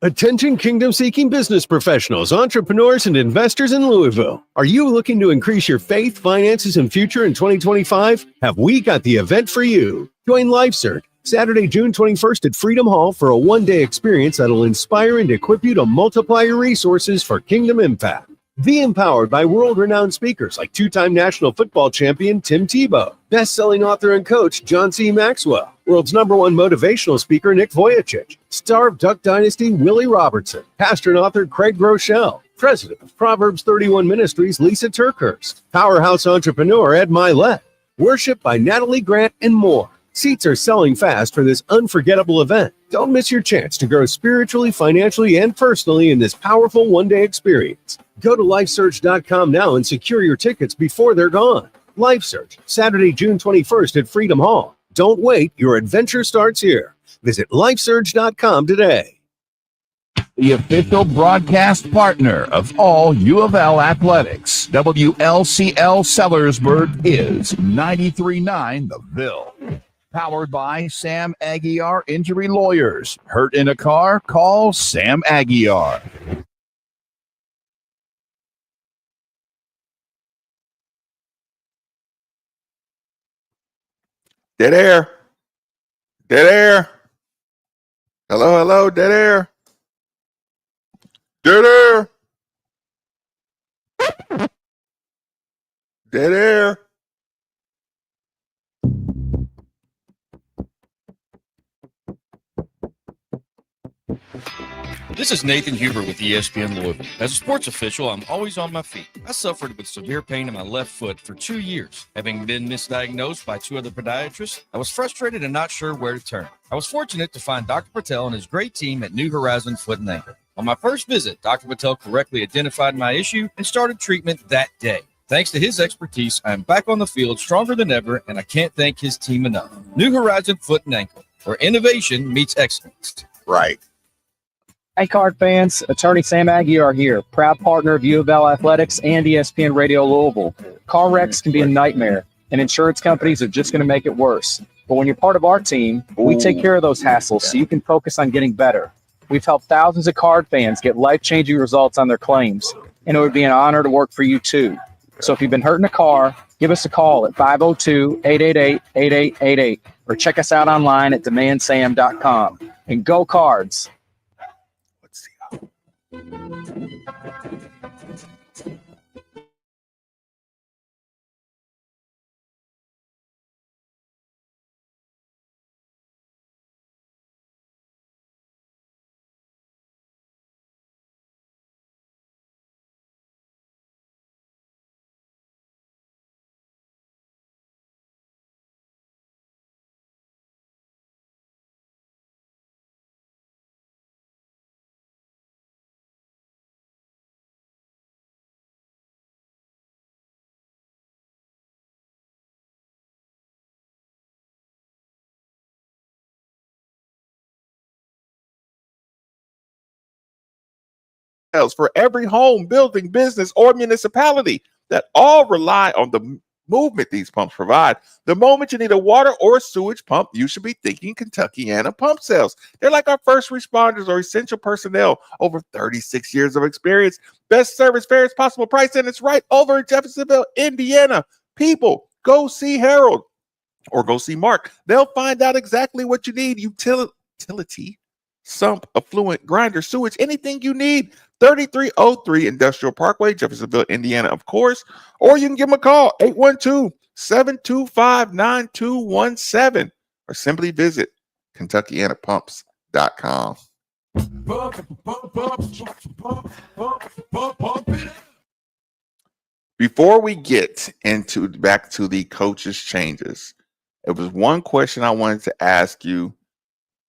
Attention kingdom-seeking business professionals, entrepreneurs, and investors in Louisville. Are you looking to increase your faith, finances, and future in 2025? Have we got the event for you? Join LifeCert Saturday, June 21st at Freedom Hall for a one-day experience that'll inspire and equip you to multiply your resources for kingdom impact. Be empowered by world-renowned speakers like two-time national football champion Tim Tebow, best-selling author and coach John C. Maxwell, world's #1 motivational speaker Nick Vujicic, star of Duck Dynasty Willie Robertson, pastor and author Craig Groeschel, president of Proverbs 31 Ministries Lisa Turkhurst, powerhouse entrepreneur Ed Milet, worship by Natalie Grant, and more. Seats are selling fast for this unforgettable event. Don't miss your chance to grow spiritually, financially, and personally in this powerful one-day experience. Go to LifeSearch.com now and secure your tickets before they're gone. LifeSearch, Saturday, June 21st at Freedom Hall. Don't wait. Your adventure starts here. Visit LifeSearch.com today. The official broadcast partner of all U of L athletics, WLCL Sellersburg, is 93.9 The Ville. Powered by Sam Aguiar Injury Lawyers. Hurt in a car? Call Sam Aguiar. Dead air. Dead air. Hello, hello, dead air. Dead air. Dead air. This is Nathan Huber with ESPN Louisville. As a sports official, I'm always on my feet. I suffered with severe pain in my left foot for 2 years. Having been misdiagnosed by 2 other podiatrists, I was frustrated and not sure where to turn. I was fortunate to find Dr. Patel and his great team at New Horizon Foot and Ankle. On my first visit, Dr. Patel correctly identified my issue and started treatment that day. Thanks to his expertise, I am back on the field stronger than ever, and I can't thank his team enough. New Horizon Foot and Ankle, where innovation meets excellence. Right. Hey, Card fans, Attorney Sam Aguiar here, proud partner of U of L Athletics and ESPN Radio Louisville. Car wrecks can be a nightmare, and insurance companies are just going to make it worse. But when you're part of our team, we take care of those hassles so you can focus on getting better. We've helped thousands of Card fans get life-changing results on their claims, and it would be an honor to work for you too. So if you've been hurting a car, give us a call at 502-888-8888 or check us out online at demandsam.com. And go Cards! For every home, building, business, or municipality that all rely on the movement these pumps provide. The moment you need a water or sewage pump, you should be thinking Kentuckiana Pump Sales. They're like our first responders or essential personnel, over 36 years of experience, best service, fairest possible price, and it's right over in Jeffersonville, Indiana. People, go see Harold or go see Mark. They'll find out exactly what you need. Utility, sump, affluent, grinder, sewage, anything you need. 3303 Industrial Parkway, Jeffersonville, Indiana, of course. Or you can give them a call, 812-725-9217. Or simply visit KentuckianaPumps.com. Before we get back to the coaches' changes, it was one question I wanted to ask you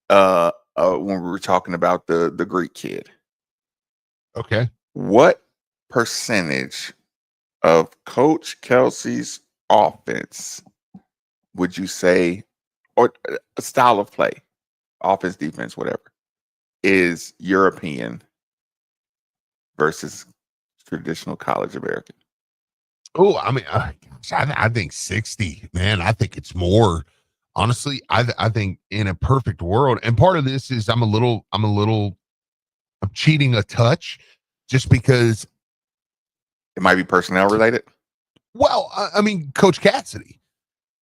when we were talking about the Greek kid. Okay. What percentage of Coach Kelsey's offense would you say, or a style of play, offense, defense, whatever, is European versus traditional college American? Oh, I mean, I think 60, man. I think it's more. Honestly, I think in a perfect world, and part of this is I'm cheating a touch just because it might be personnel related. Well, I mean, Coach Cassidy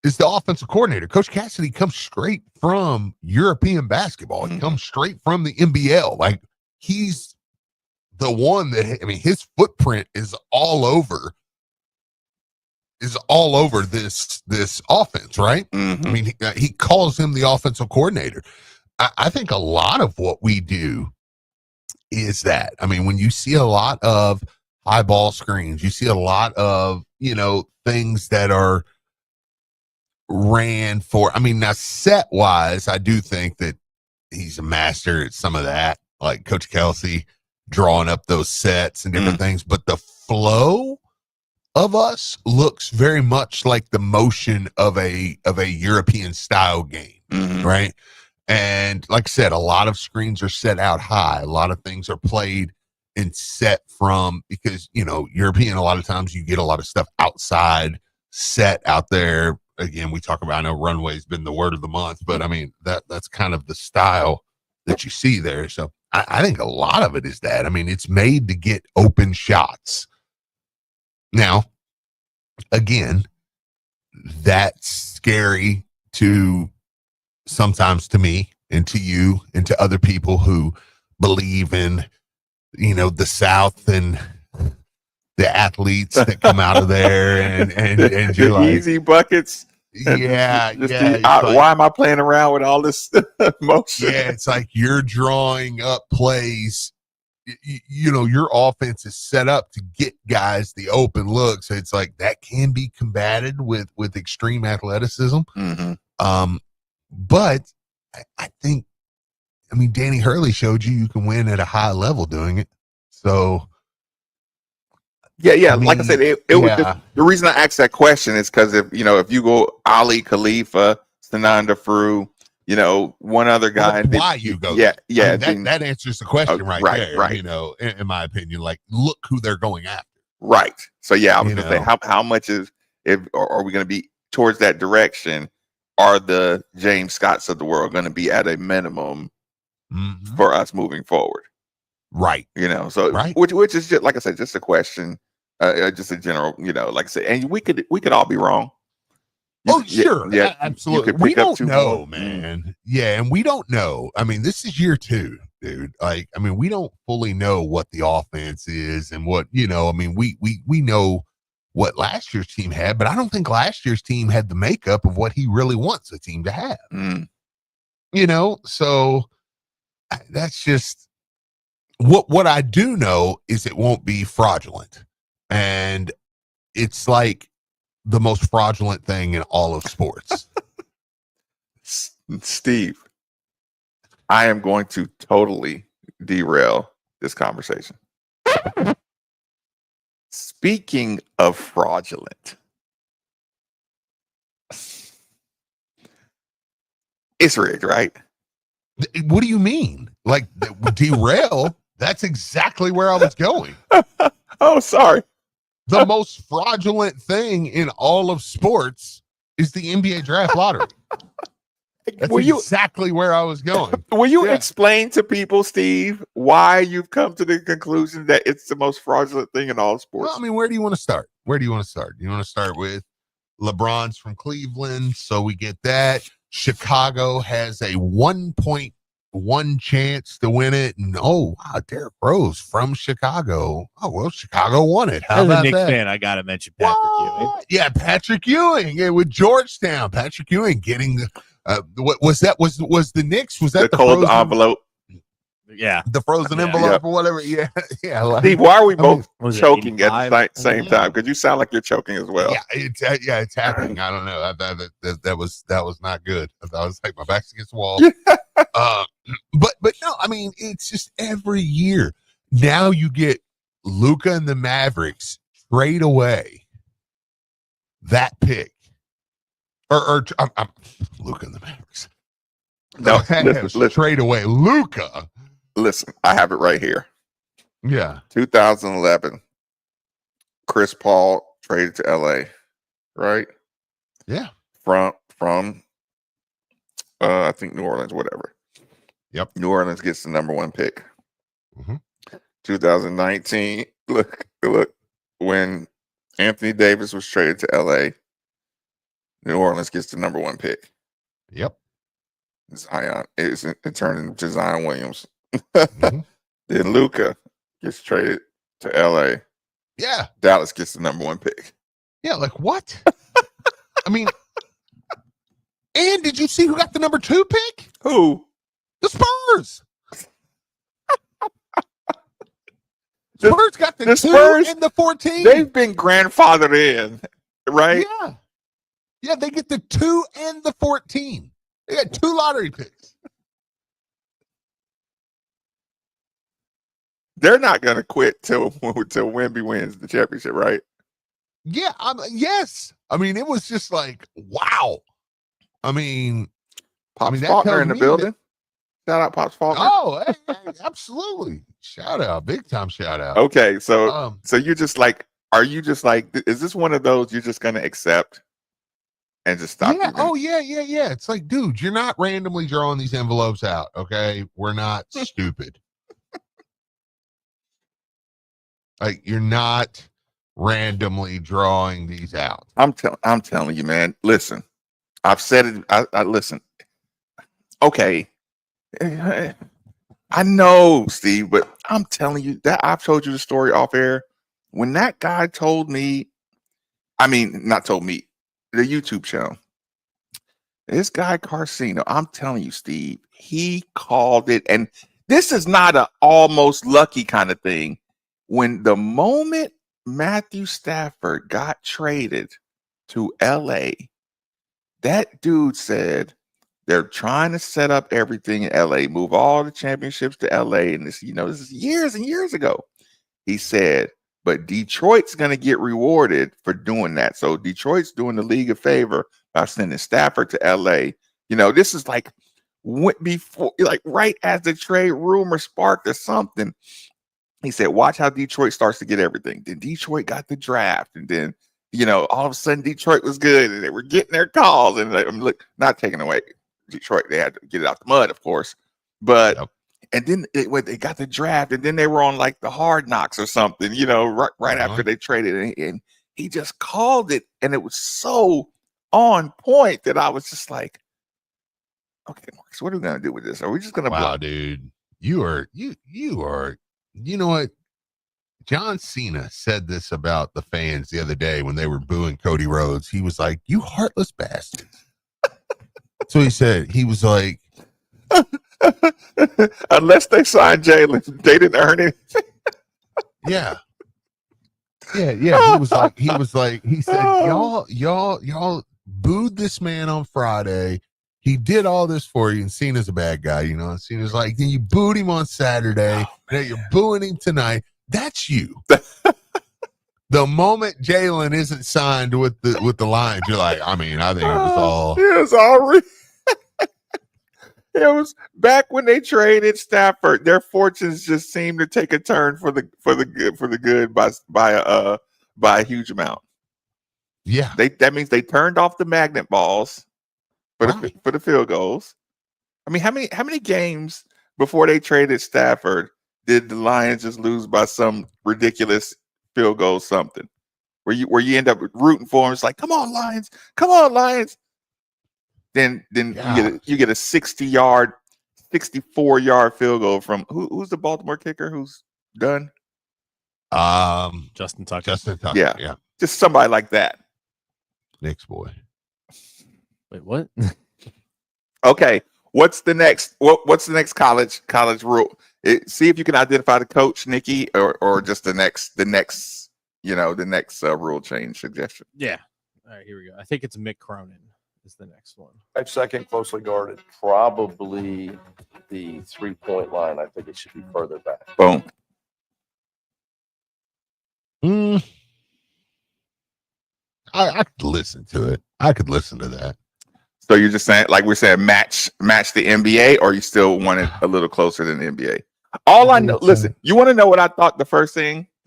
is the offensive coordinator. Coach Cassidy comes straight from European basketball. He comes straight from the NBL. Like, he's the one that, I mean, his footprint is all over this offense, right? Mm-hmm. I mean, he calls him the offensive coordinator. I think a lot of what we do is that. I mean, when you see a lot of high ball screens, you see a lot of, things that are ran for. I mean, now set wise, I do think that he's a master at some of that, like Coach Kelsey drawing up those sets and different things. But the flow of us looks very much like the motion of a European style game, right? And like I said, a lot of screens are set out high. A lot of things are played and set from, because, European, a lot of times you get a lot of stuff outside set out there. Again, we talk about, I know runway's been the word of the month, but I mean, that's kind of the style that you see there. So I think a lot of it is that. I mean, it's made to get open shots. Now, again, that's scary sometimes to me and to you and to other people who believe in, the South and the athletes that come out of there and you're like, easy buckets. Yeah, why am I playing around with all this motion? Yeah, it's like you're drawing up plays. You know, your offense is set up to get guys the open look. So it's like that can be combated with extreme athleticism. But I think, I mean, Danny Hurley showed you can win at a high level doing it. So yeah. I mean, like I said, it was the reason I asked that question is because if you go Ali Khalifa, Sananda Fru, one other guy. Well, why you go? Yeah. I mean, that answers the question right there. Right. You know, in my opinion, like look who they're going after. Right. So yeah, I was gonna say how much are we going to be towards that direction? Are the James Scotts of the world going to be at a minimum for us moving forward? Right. So which is just like I said, just a question, just a general, like I said, and we could all be wrong. Sure. Yeah, absolutely. We don't know, man. Yeah, and we don't know. I mean, this is year 2, dude. Like, I mean, we don't fully know what the offense is and what, I mean, we know what last year's team had, but I don't think last year's team had the makeup of what he really wants a team to have. So that's just what I do know is it won't be fraudulent. And it's like the most fraudulent thing in all of sports. Steve, I am going to totally derail this conversation. Speaking of fraudulent, it's rigged, right? What do you mean? Like derail? That's exactly where I was going. Oh, sorry. The most fraudulent thing in all of sports is the NBA draft lottery. That's exactly where I was going. Will you explain to people, Steve, why you've come to the conclusion that it's the most fraudulent thing in all sports? Well, I mean, where do you want to start? You want to start with LeBron's from Cleveland, so we get that. Chicago has a 1.1 chance to win it. And Derrick Rose from Chicago. Oh, well, Chicago won it. How As about a Knicks that? fan, I got to mention Patrick Ewing. Yeah, Patrick Ewing with Georgetown. Patrick Ewing getting the what was that? Was the Knicks? Was that the cold envelope? Yeah, the frozen envelope or whatever. Yeah. Like, Steve, why are we both choking at the same time? Because you sound like you're choking as well. Yeah, it's happening. I don't know. That was not good. I was like, my back's against the wall. But no, I mean, it's just every year. Now you get Luka and the Mavericks trade away that pick. Or Luka and the Mavericks. No, listen. Trade away Luka. Listen, I have it right here. Yeah. 2011. Chris Paul traded to LA, right? Yeah. From I think New Orleans, whatever. Yep. New Orleans gets the number 1 pick. 2019. Look, when Anthony Davis was traded to LA, New Orleans gets the number 1 pick. Yep. Zion it turned into Zion Williams. Then Luka gets traded to LA. Yeah. Dallas gets the number 1 pick. Yeah, like what? I mean, and did you see who got the number 2 pick? Who? The Spurs. Spurs got the 2 Spurs and the 14. They've been grandfathered in, right? Yeah. Yeah, they get the 2 and the 14. They got 2 lottery picks. They're not going to quit till Wemby wins the championship, right? Yeah, yes. I mean, it was just like, wow. I mean, Pops Faulkner in the building. Shout out Pops Faulkner. Oh, hey, absolutely. Shout out. Big time shout out. Okay, so you're just like, are you just like, is this one of those you're just going to accept and just stop? Yeah. Oh, yeah. It's like, dude, you're not randomly drawing these envelopes out, okay? We're not stupid. Like, you're not randomly drawing these out. I'm telling you, man. Listen, I've said it. I listen. Okay, I know, Steve, but I'm telling you that I've told you the story off air. When that guy told me, I mean, not told me, the YouTube channel. This guy Carcino, I'm telling you, Steve, he called it. And this is not a almost lucky kind of thing. When the moment Matthew Stafford got traded to LA, that dude said they're trying to set up everything in LA, move all the championships to LA. And this, this is years and years ago. He said, but Detroit's going to get rewarded for doing that. So Detroit's doing the league a favor by sending Stafford to LA. This is like before, like right as the trade rumor sparked or something. He said, watch how Detroit starts to get everything. Then Detroit got the draft. And then, all of a sudden Detroit was good and they were getting their calls. And look, not taking away Detroit. They had to get it out the mud, of course. But and then they got the draft, and then they were on like the Hard Knocks or something, right after they traded. And he just called it. And it was so on point that I was just like, okay, Marcus, what are we going to do with this? Are we just going to Wow, dude. You are, you know what? John Cena said this about the fans the other day when they were booing Cody Rhodes. He was like, you heartless bastards. So he was like, unless they signed Jalen, they didn't earn anything. Yeah. He said, y'all booed this man on Friday. He did all this for you, and Cena's a bad guy, And Cena's like, then you booed him on Saturday. Now you're booing him tonight. That's you. The moment Jalen isn't signed with the Lions, you're like, I think it was all. It was all it was back when they traded Stafford. Their fortunes just seemed to take a turn for the good by a huge amount. Yeah, that means they turned off the magnet balls for the field goals. I mean, how many games before they traded Stafford did the Lions just lose by some ridiculous field goal something where you end up rooting for them? It's like, come on Lions. Then you get a 64-yard field goal from who's the Baltimore kicker who's done? Justin Tucker. Yeah. Just somebody like that. Nick's boy. Wait, what? Okay. What's the next college rule? See if you can identify the coach, Nikki, or just the next rule change suggestion. Yeah. All right, here we go. I think it's Mick Cronin is the next one. At second, closely guarded. Probably the 3-point line. I think it should be further back. Boom. I could listen to it. I could listen to that. So you're just saying, like we're saying, match the NBA, or you still want it a little closer than the NBA? All I know, listen, you want to know what I thought the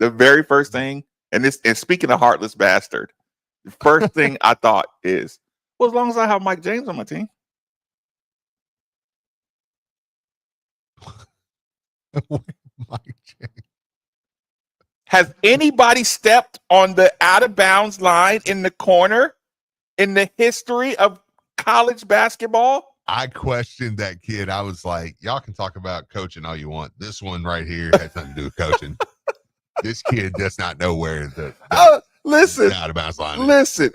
very first thing, and speaking of heartless bastard, the first thing I thought is, well, as long as I have Mike James on my team. Mike James. Has anybody stepped on the out of bounds line in the corner in the history of college basketball? I questioned that kid. I was like, y'all can talk about coaching all you want. This one right here has nothing to do with coaching. This kid does not know where the listen, out of bounds line is. Listen,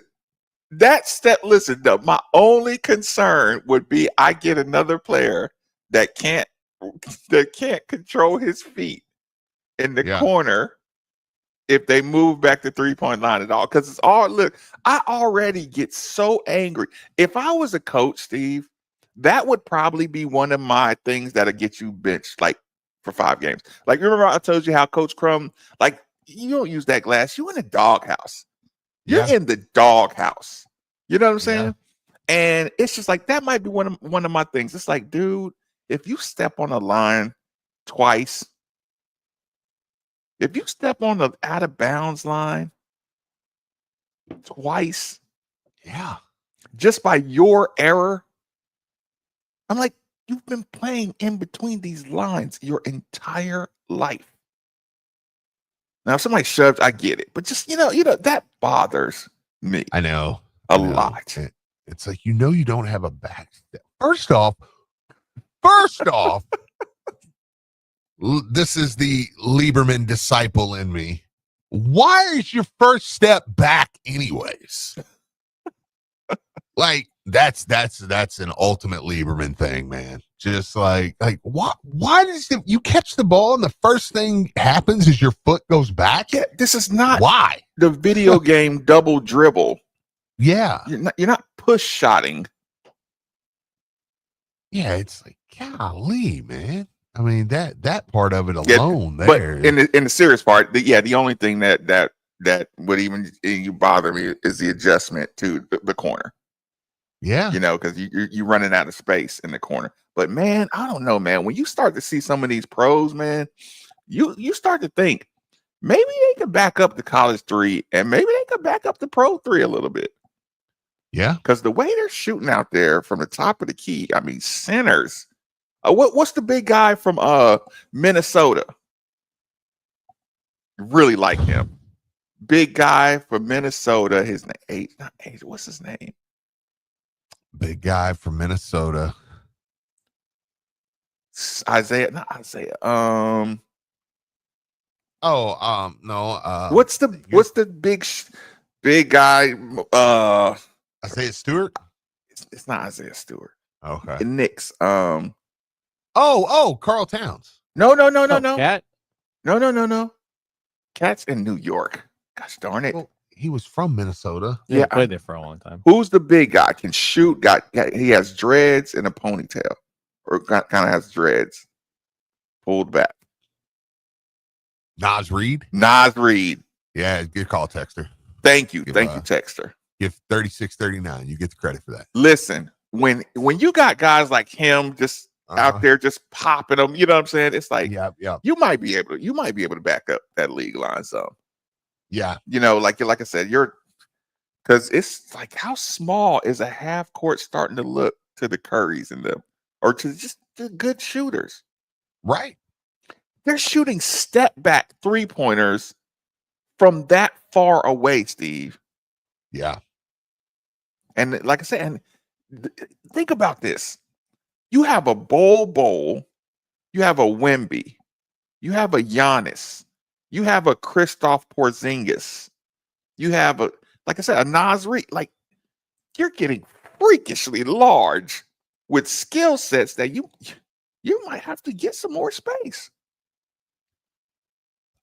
that step. Listen, though, my only concern would be I get another player that can't control his feet in the corner if they move back to 3-point line at all. Because it's all, look, I already get so angry. If I was a coach, Steve, that would probably be one of my things that'll get you benched like for 5 games. Like, remember I told you how Coach Crum, like, you don't use that glass. You in the doghouse. You're in the doghouse. You know what I'm saying? Yeah. And it's just like, that might be one of my things. It's like, dude, if you step on a line twice, if you step on the out of bounds line twice, just by your error, I'm like, you've been playing in between these lines your entire life. Now, if somebody shoves, I get it, but just, that bothers me. I know. A lot. It's like, you don't have a back step. First off, this is the Lieberman disciple in me. Why is your first step back anyways? Like, That's an ultimate Lieberman thing, man. Just like why does you catch the ball and the first thing happens is your foot goes back? Yeah, this is not why the video game double dribble. Yeah. You're not push shotting. Yeah, it's like, golly, man. I mean, that part of it alone there. But in the serious part, the only thing that would even bother me is the adjustment to the corner. Yeah. Because you're running out of space in the corner. But man, I don't know, man. When you start to see some of these pros, man, you start to think maybe they could back up the college 3 and maybe they could back up the pro 3 a little bit. Yeah. Because the way they're shooting out there from the top of the key, I mean, centers. What's the big guy from Minnesota? Really like him. Big guy from Minnesota. His name, what's his name? Big guy from Minnesota. Isaiah, not Isaiah. No. What's the big guy? Isaiah Stewart. It's not Isaiah Stewart. Okay. The Knicks. Carl Towns. No. Cat? No. Cat's in New York. Gosh darn it. Well, he was from Minnesota. Yeah, played there for a long time. Who's the big guy? Can shoot. He has dreads and a ponytail, or kind of has dreads pulled back. Nas Reed. Yeah, good call, Texter. Thank you, Texter. Give 36-39. You get the credit for that. Listen, when you got guys like him just out there just popping them, you know what I'm saying? It's like, you might be able to back up that league line some. Yeah. Like I said, because it's like, how small is a half court starting to look to the Currys and them, or to just the good shooters? Right. They're shooting step back 3-pointers from that far away, Steve. Yeah. And like I said, think about this. You have a Bowl, you have a Wemby, you have a Giannis, you have a Kristaps Porzingis, you have like I said, a Nas Reed. Like, you're getting freakishly large with skill sets that you might have to get some more space.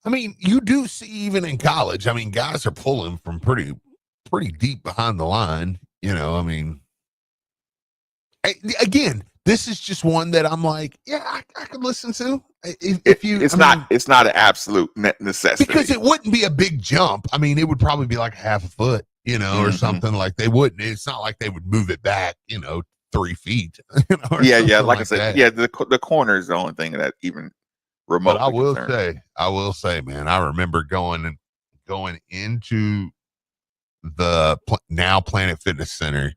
I mean, you do see even in college. I mean, guys are pulling from pretty deep behind the line. I mean, again, this is just one that I'm like, yeah, I could listen to. It's not an absolute necessity, because it wouldn't be a big jump. I mean, it would probably be like half a foot, or something. Like, they wouldn't. It's not like they would move it back, 3 feet. Yeah. Like I said, the corner is the only thing that even remotely. But I will say, man, I remember going into the now Planet Fitness Center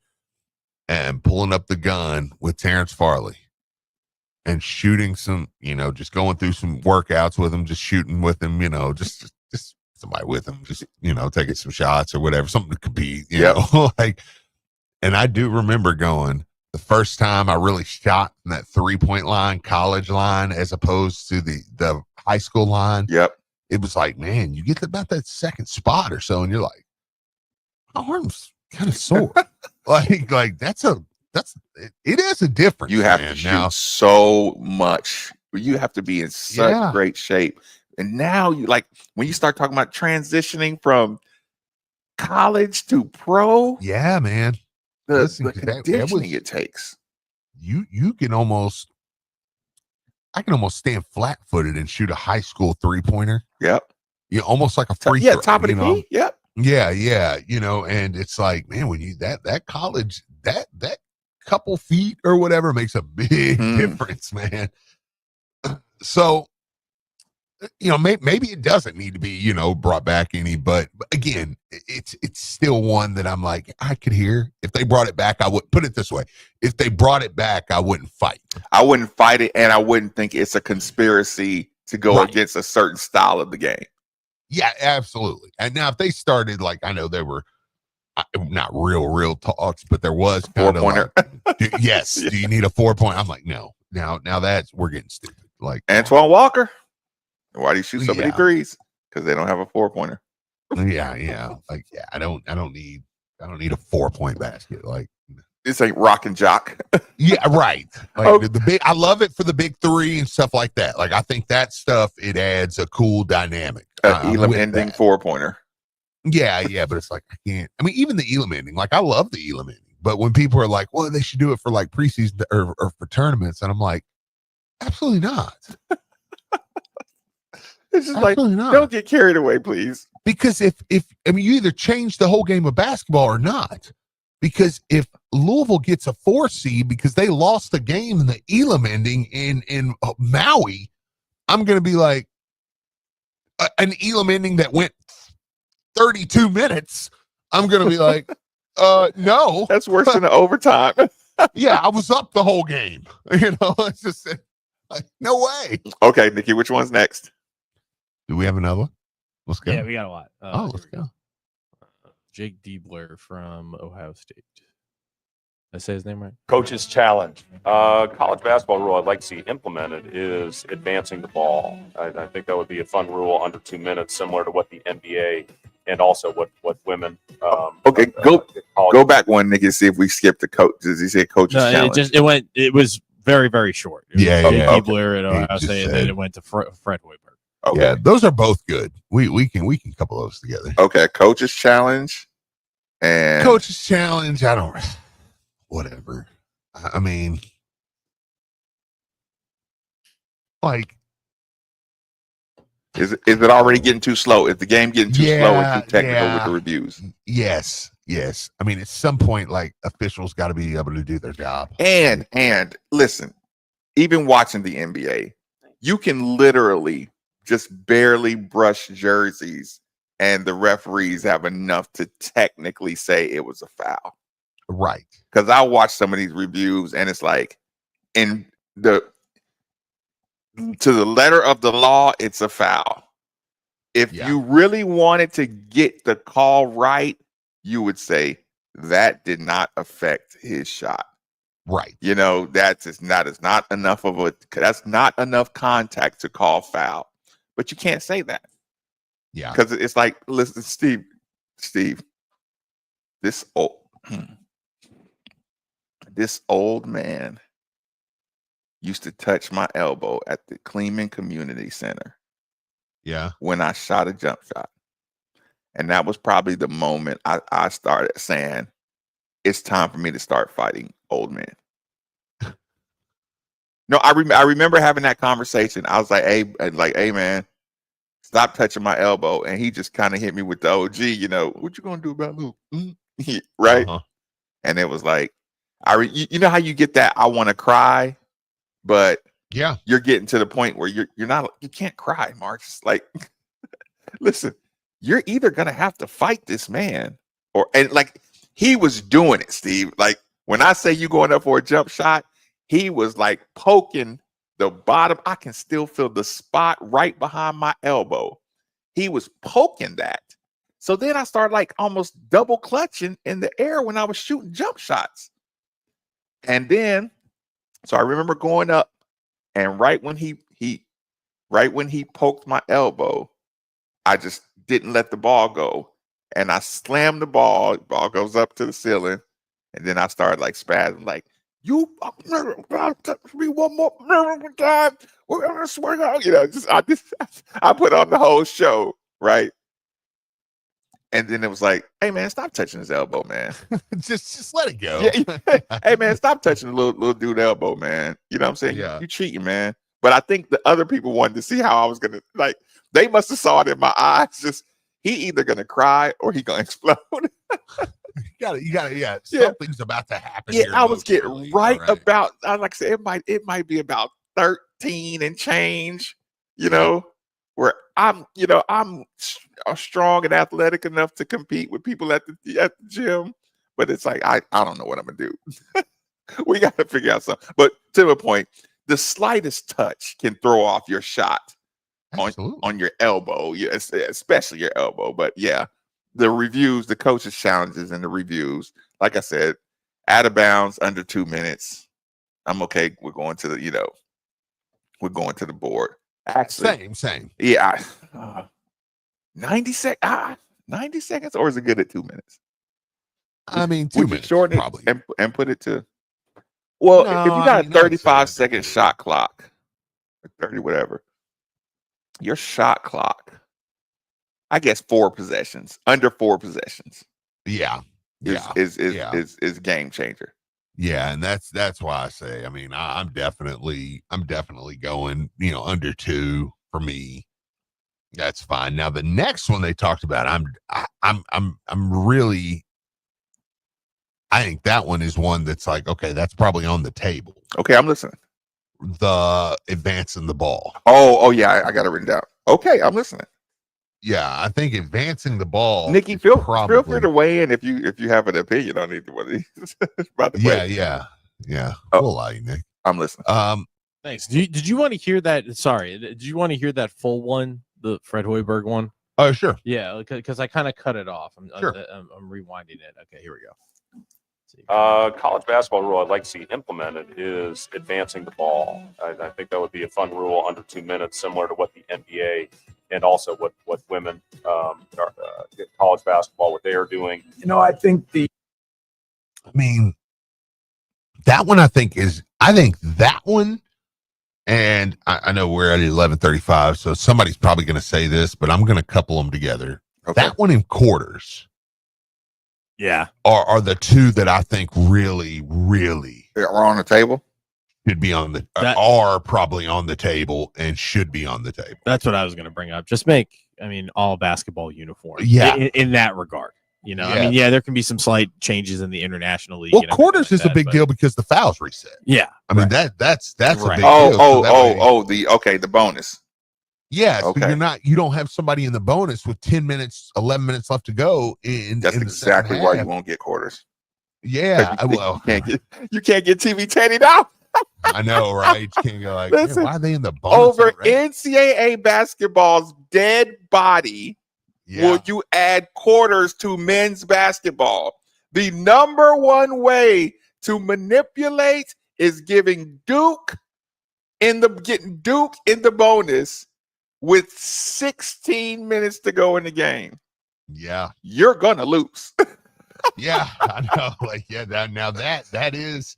and pulling up the gun with Terrence Farley and shooting some, just going through some workouts with him, just shooting with him, just somebody with him, just, taking some shots or whatever, something to compete, and I do remember going, the first time I really shot in that 3-point line, college line, as opposed to the high school line. Yep. It was like, man, you get to about that second spot or so, and you're like, my arm's kind of sore. like it is a difference. You have to shoot so much. You have to be in such great shape. And now when you start talking about transitioning from college to pro. Yeah, man. The conditioning it takes. You can almost, I can almost stand flat-footed and shoot a high school 3-pointer. Yep. Almost like a free throw. Yeah, top of the key. Yep. Yeah. And it's like, man, when you that college, that couple feet or whatever makes a big difference, man. So, maybe it doesn't need to be, brought back any, but again, it's still one that I'm like, I could hear. If they brought it back, I would put it this way. If they brought it back, I wouldn't fight. I wouldn't fight it, and I wouldn't think it's a conspiracy to go against a certain style of the game. Yeah, absolutely. And now if they started, like, I know there were not real talks, but there was kind of like, yes, do you need a 4-point? I'm like, no. Now we're getting stupid. Like Antoine Walker. Why do you shoot so many threes? Because they don't have a 4-pointer. Yeah. Like, I don't need a 4-point basket. Like, This ain't rock and jock. Yeah, right. Like the big, I love it for the big three and stuff like that. Like I think that stuff, it adds a cool dynamic. Elam ending 4-pointer. Yeah, but it's like I can't. I mean, even the Elam ending. Like I love the Elam ending, but when people are like, "Well, they should do it for like preseason or for tournaments," and I'm like, absolutely not. It's just absolutely like, don't get carried away, please. Because if I mean, you either change the whole game of basketball or not. Because if Louisville gets a 4 seed because they lost a game in the Elam ending in Maui, I'm going to be like, an Elam ending that went 32 minutes, I'm going to be like, no. That's worse than the overtime. Yeah, I was up the whole game. You know, it's just like, no way. Okay, Nikki, which one's next? Do we have another one? Let's go. Yeah, we got a lot. Let's go. Jake Diebler from Ohio State. Did I say his name right? Coach's challenge. College basketball rule I'd like to see implemented is advancing the ball. I think that would be a fun rule under 2 minutes, similar to what the NBA and also what women. Okay, go back one, Nikki, see if we skipped the coach. Does he say coach's challenge? It was very, very short. It was Yeah. Diebler at Ohio State, and then it went to Fred Hoiberg. Okay. Yeah, those are both good. We can couple those together. Okay, coach's challenge and coach's challenge. I don't. Whatever. I mean, like, is it already getting too slow? Is the game getting too slow and too technical with the reviews? Yes. I mean, at some point, like officials got to be able to do their job. And listen, even watching the NBA, you can literally just barely brush jerseys and the referees have enough to technically say it was a foul. Right. Because I watch some of these reviews and it's like to the letter of the law, it's a foul. If you really wanted to get the call right, you would say that did not affect his shot. Right. You know, that's not enough that's not enough contact to call foul. But you can't say that. Yeah. Because it's like, listen, Steve, this old man used to touch my elbow at the Kleeman Community Center. Yeah. When I shot a jump shot. And that was probably the moment I started saying, it's time for me to start fighting old men. No, I remember having that conversation. I was like, hey, man, stop touching my elbow. And he just kind of hit me with the OG, you know, what you going to do about Luke? Right. Uh-huh. And it was like, you know how you get that I want to cry, but yeah, you're getting to the point where you can't cry, Mark. It's like, listen, you're either going to have to fight this man and like he was doing it, Steve. Like when I say you going up for a jump shot, he was like poking the bottom. I can still feel the spot right behind my elbow. He was poking that. So then I started like almost double clutching in the air when I was shooting jump shots. And then, so I remember going up and right when he poked my elbow, I just didn't let the ball go. And I slammed the ball goes up to the ceiling. And then I started like spazzing, like, you touch me one more time. We're gonna swing out. You know, I put on the whole show, right? And then it was like, hey man, stop touching his elbow, man. just let it go. Yeah. Hey man, stop touching the little dude elbow, man. You know what I'm saying? Yeah. You cheating, man. But I think the other people wanted to see how I was gonna like. They must have saw it in my eyes. Just he either gonna cry or he gonna explode. You gotta, yeah. Something's about to happen. Yeah, I was getting right about. I like I said, it might be about 13 and change. You know, where I'm strong and athletic enough to compete with people at the gym, but it's like I don't know what I'm gonna do. We got to figure out something. But to the point, the slightest touch can throw off your shot on your elbow, especially your elbow. But yeah. The reviews, the coaches' challenges and the reviews, like I said, out of bounds under 2 minutes. I'm okay. We're going to the board. Actually, same. Yeah. 90 seconds, or is it good at 2 minutes? I mean, 2 Would you minutes shorten probably. it and put it to? Well, No, if you I got mean, a I'd say 35-second shot clock, or 30 whatever, your shot clock, I guess 4 possessions, under 4 possessions. Yeah. Is game changer. Yeah, and that's why I say, I mean, I'm definitely going, under 2 for me. That's fine. Now the next one they talked about, I'm really, I think that one is one that's like, okay, that's probably on the table. Okay, I'm listening. The advancing the ball. Oh yeah, I got it written down. Okay, I'm listening. Yeah, I think advancing the ball. Nikki, feel free to weigh in if you have an opinion on either one of these. By the way. Yeah. Oh, we'll allow you, Nick. I'm listening. Thanks. Did you want to hear that? Sorry, did you want to hear that full one, the Fred Hoiberg one? Oh, sure. Yeah, because I kind of cut it off. I'm rewinding it. Okay, here we go. College basketball rule I'd like to see implemented is advancing the ball. I think that would be a fun rule under 2 minutes, similar to what the NBA and also what women college basketball, what they are doing. I think that one, I think that one, and I know we're at 11:35, so somebody's probably going to say this, but I'm going to couple them together. Okay. That one in quarters. Yeah. Are the 2 that I think really are on the table? Should be on the are probably on the table and should be on the table. That's what I was going to bring up. Just make, all basketball uniform. Yeah. In that regard. There can be some slight changes in the international league. Well, quarters is a big deal because the fouls reset. Yeah. I mean, that's Right. a big deal. The bonus. Yes, Okay. but you don't have somebody in the bonus with 10 minutes, 11 minutes left to go. That's exactly why you won't get quarters. Yeah, you can't get TV 10 now. I know, right? You can't go like, Listen, why are they in the bonus? Over already? NCAA basketball's dead body, will you add quarters to men's basketball? The number one way to manipulate is getting Duke in the bonus with 16 minutes to go in the game. Yeah. You're gonna lose. Yeah, I know. That is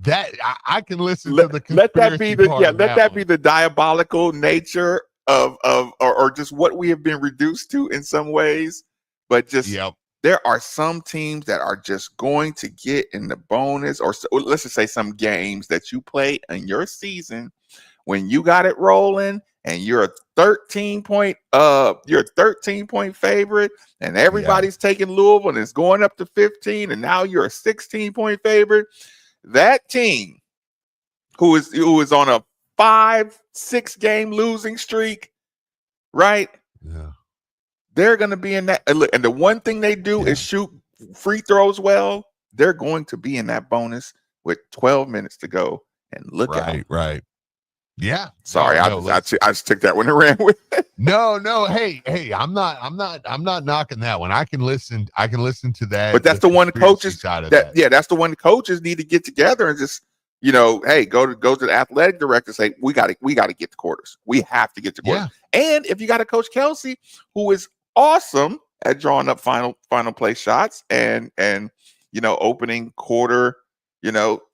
I can listen to the let that be conspiracy be the diabolical nature of or just what we have been reduced to in some ways. But just there are some teams that are just going to get in the bonus, or let's just say some games that you play in your season when you got it rolling and you're a 13 point favorite and everybody's taking Louisville and it's going up to 15 and now you're a 16-point favorite. That team who is on a 5-6 game losing streak, right? Yeah. They're going to be in that. And the one thing they do is shoot free throws well. They're going to be in that bonus with 12 minutes to go. And look out. Right. Yeah. Sorry, I just took that one and ran with it. No. Hey, I'm not knocking that one. I can listen to that. But that's the one the coaches that. Yeah, that's the one the coaches need to get together and just, hey, go to the athletic director and say, we got to get the quarters. We have to get the quarters. Yeah. And if you got a Coach Kelsey who is awesome at drawing up final play shots and opening quarter,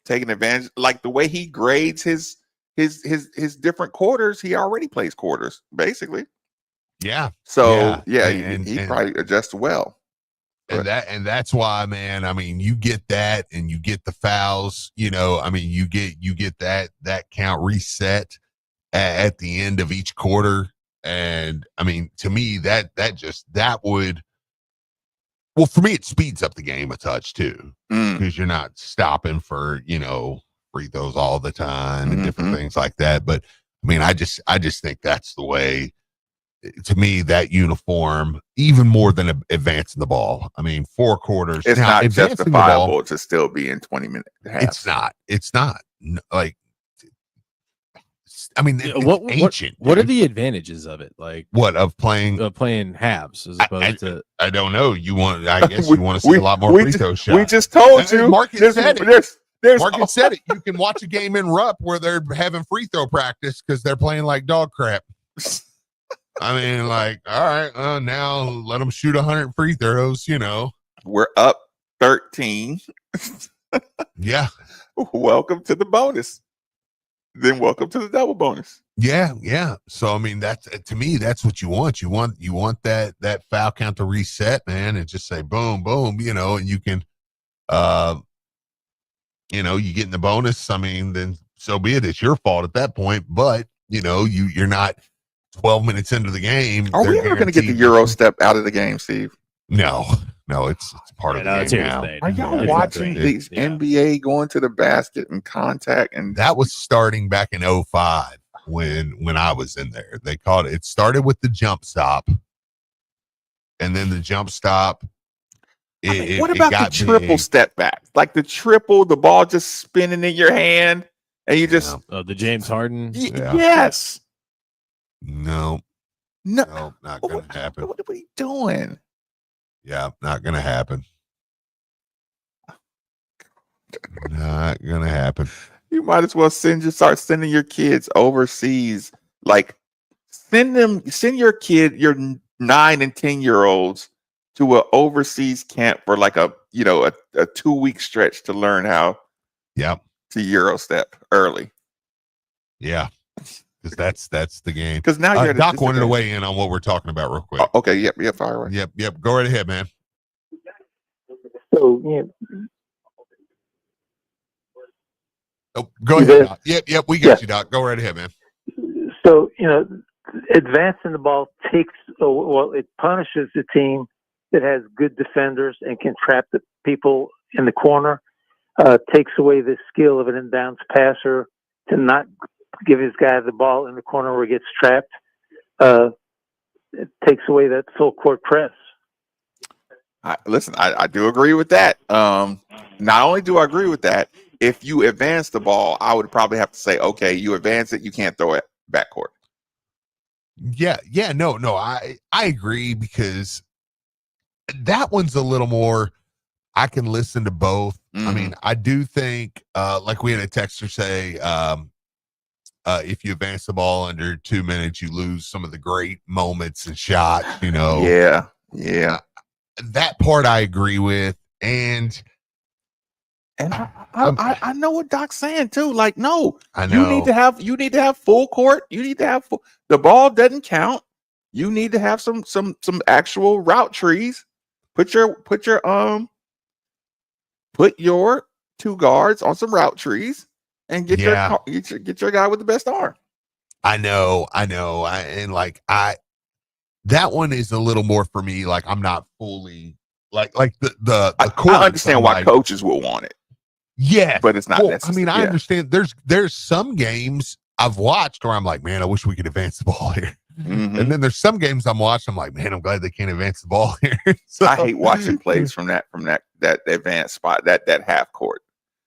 taking advantage, like the way he grades his different quarters, he already plays quarters basically. Yeah. So he probably adjusts well. And that's why, man, I mean, you get that and you get the fouls, you get that count reset at the end of each quarter. And I mean, to me, that would, well, for me, it speeds up the game a touch too, because you're not stopping for, free throws all the time and different things like that. But I mean, I just think that's the way. To me, that uniform, even more than advancing the ball. I mean, 4 quarters. It's now, not justifiable to still be in 20-minute halves. It's not. Like, I mean, What ancient. What are the advantages of it? Like, what of playing halves as opposed to? I don't know. I guess you want to see a lot more free throw shots. We just told you. Marcus said it. Marcus said it. You can watch a game in Rupp where they're having free throw practice because they're playing like dog crap. I mean, like, all right, now let them shoot 100 free throws. We're up 13 13. Yeah. Welcome to the bonus. Then welcome to the double bonus. Yeah. So I mean, that's to me, that's what you want. You want that foul count to reset, man, and just say boom, boom, and you can you get in the bonus. I mean, then so be it. It's your fault at that point, but you're not 12 minutes into the game. Are we ever going to get the Euro step out of the game, Steve? No, it's part of the game now. Are y'all watching these NBA going to the basket and contact? And that was starting back in 2005 when I was in there. They called it. It started with the jump stop, and then the jump stop. What about the triple step back? Like the triple, the ball just spinning in your hand, and you just the James Harden. Yes. No, not gonna happen. What are you doing? Yeah, not gonna happen. Not gonna happen. You might as well start sending your kids overseas. Like send your 9 and 10-year-olds to an overseas camp for like a 2-week stretch to learn how to Euro step early. Yeah. Because that's the game. Because now you're Doc wanted to weigh in on what we're talking about real quick. Oh, okay, yep, fire away. Yep. Go right ahead, man. So go ahead, Doc. Yep, we got you, Doc. Go right ahead, man. So advancing the ball it punishes the team that has good defenders and can trap the people in the corner. Takes away the skill of an inbounds passer to not give his guy the ball in the corner where he gets trapped. It takes away that full court press. I do agree with that. Not only do I agree with that, if you advance the ball, I would probably have to say, okay, you advance it, you can't throw it backcourt. Yeah, no, I agree, because that one's a little more. I can listen to both. I mean, I do think, like we had a texter say, if you advance the ball under 2 minutes, you lose some of the great moments and shots. Yeah. That part I agree with, and I know what Doc's saying too. Like, no, I know you need to have full court. You need to have the ball doesn't count. You need to have some actual route trees. Put your 2 guards on some route trees and get your guy with the best arm. I know. That one is a little more for me. Like, I'm not fully like the court. I understand why coaches will want it. Yeah, but it's not necessary. I mean, I understand there's some games I've watched where I'm like, man, I wish we could advance the ball here. And then there's some games I'm watching, I'm like, man, I'm glad they can't advance the ball here. So, I hate watching plays from that advanced spot, that half court.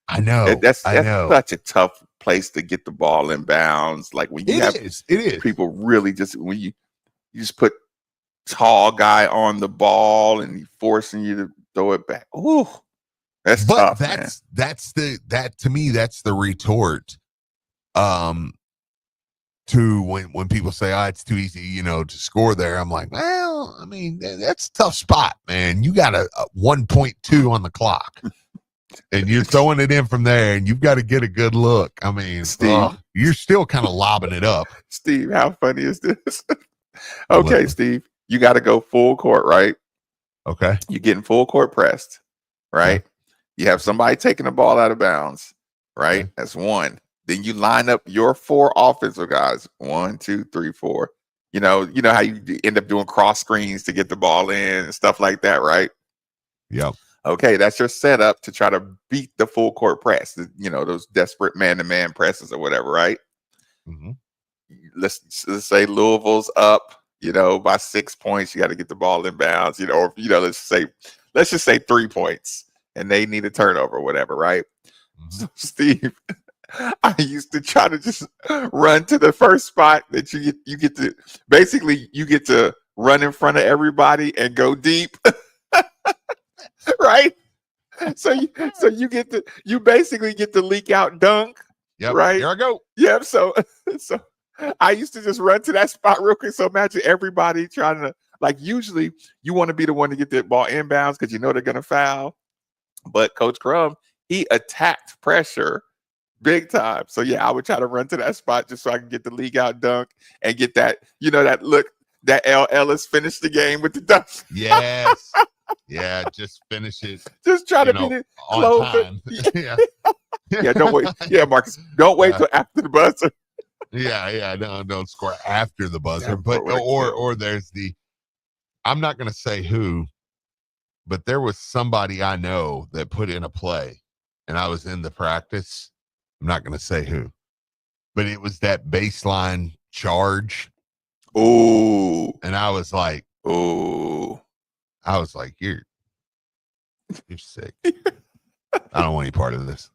I know. That's such a tough place to get the ball in bounds. Like when you it is. People really when you just put tall guy on the ball and forcing you to throw it back. Ooh, that's tough. To me, that's the retort. To when people say, "Oh, it's too easy," to score there. I'm like, well, I mean, that's a tough spot, man. You got a 1.2 on the clock, and you're throwing it in from there, and you've got to get a good look. I mean, Steve, you're still kind of lobbing it up. Steve, how funny is this? Okay, Steve, you got to go full court, right? Okay, you're getting full court pressed, right? Okay. You have somebody taking the ball out of bounds, right? Okay. That's one. Then you line up your 4 offensive guys. 1, 2, 3, 4. You know how you end up doing cross screens to get the ball in and stuff like that, right? Yep. Okay, that's your setup to try to beat the full court press. Those desperate man-to-man presses or whatever, right? Mm-hmm. Let's say Louisville's up, by 6 points. You got to get the ball in bounds. Let's just say 3 points, and they need a turnover or whatever, right? Mm-hmm. So, Steve, I used to try to just run to the first spot that you get to run in front of everybody and go deep, right? So you basically get to leak out dunk, right? Here I go. Yep. So I used to just run to that spot real quick. So imagine everybody trying to, like, usually you want to be the one to get the ball inbounds because they're gonna foul. But Coach Crum, he attacked pressure big time. So yeah, I would try to run to that spot just so I can get the league out dunk and get that, that look that L. Ellis finished the game with the dunk. Yes. Yeah, just finish it. Just try to be on time. Yeah. Yeah, don't wait. Yeah, Marcus, don't wait till after the buzzer. Yeah, no, don't score after the buzzer. But or there's I'm not gonna say who, but there was somebody I know that put in a play and I was in the practice. I'm not gonna say who, but it was that baseline charge. Oh, and I was like, you're sick. I don't want any part of this.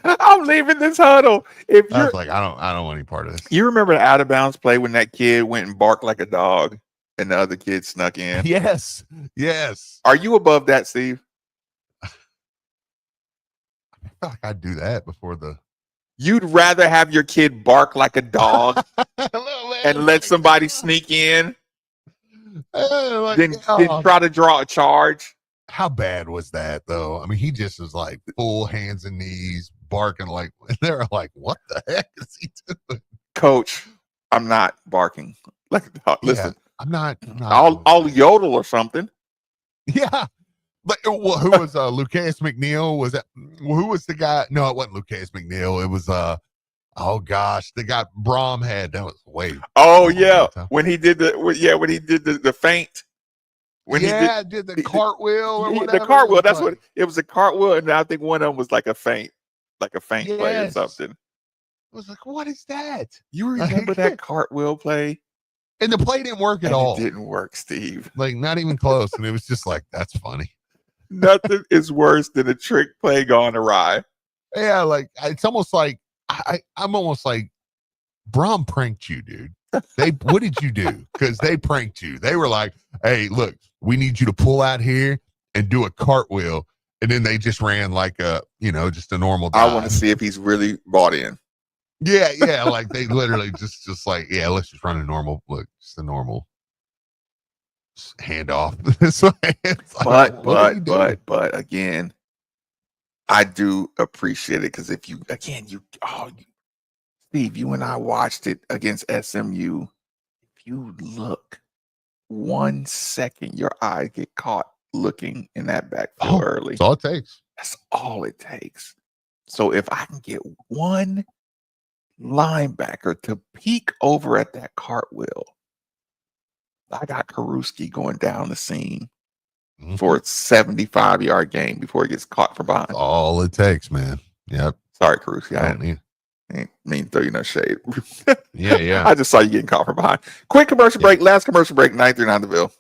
I'm leaving this huddle. I was like, I don't want any part of this. You remember the out of bounds play when that kid went and barked like a dog and the other kid snuck in? Yes. Are you above that, Steve? I feel like I'd do that before You'd rather have your kid bark like a dog and let somebody sneak in than try to draw a charge? How bad was that, though? I mean, he just was like full hands and knees, barking like, they're like, what the heck is he doing? Coach, I'm not barking like a dog. Listen, I'm not. I'll yodel or something. Yeah. But who was Lucas McNeil? Was that who was the guy? No, it wasn't Lucas McNeil. It was the guy Brom had. That was way. Oh yeah, when he did the feint. When he did the cartwheel or whatever. The cartwheel. That's what it was. A cartwheel, and I think one of them was like a feint play or something. I was like, what is that? You remember that cartwheel play? And the play didn't work at all. It didn't work, Steve. Like not even close. And it was just like, that's funny. Nothing is worse than a trick play gone awry. Yeah, like it's almost like I'm almost like Brom pranked you, dude. What did you do? Because they pranked you. They were like, hey, look, we need you to pull out here and do a cartwheel. And then they just ran like just a normal dive. I want to see if he's really bought in. Yeah. Like they literally just like, yeah, let's just run a normal handoff. But again, I do appreciate it because if Steve, you and I watched it against SMU. If you look 1 second, your eyes get caught looking in that backfield early. That's all it takes. That's all it takes. So if I can get one linebacker to peek over at that cartwheel, I got Karuski going down the seam for a 75-yard game before he gets caught from behind. That's all it takes, man. Yep. Sorry, Karuski. I didn't mean to throw you no shade. Yeah. I just saw you getting caught from behind. Quick commercial break. Last commercial break. 939 The Ville.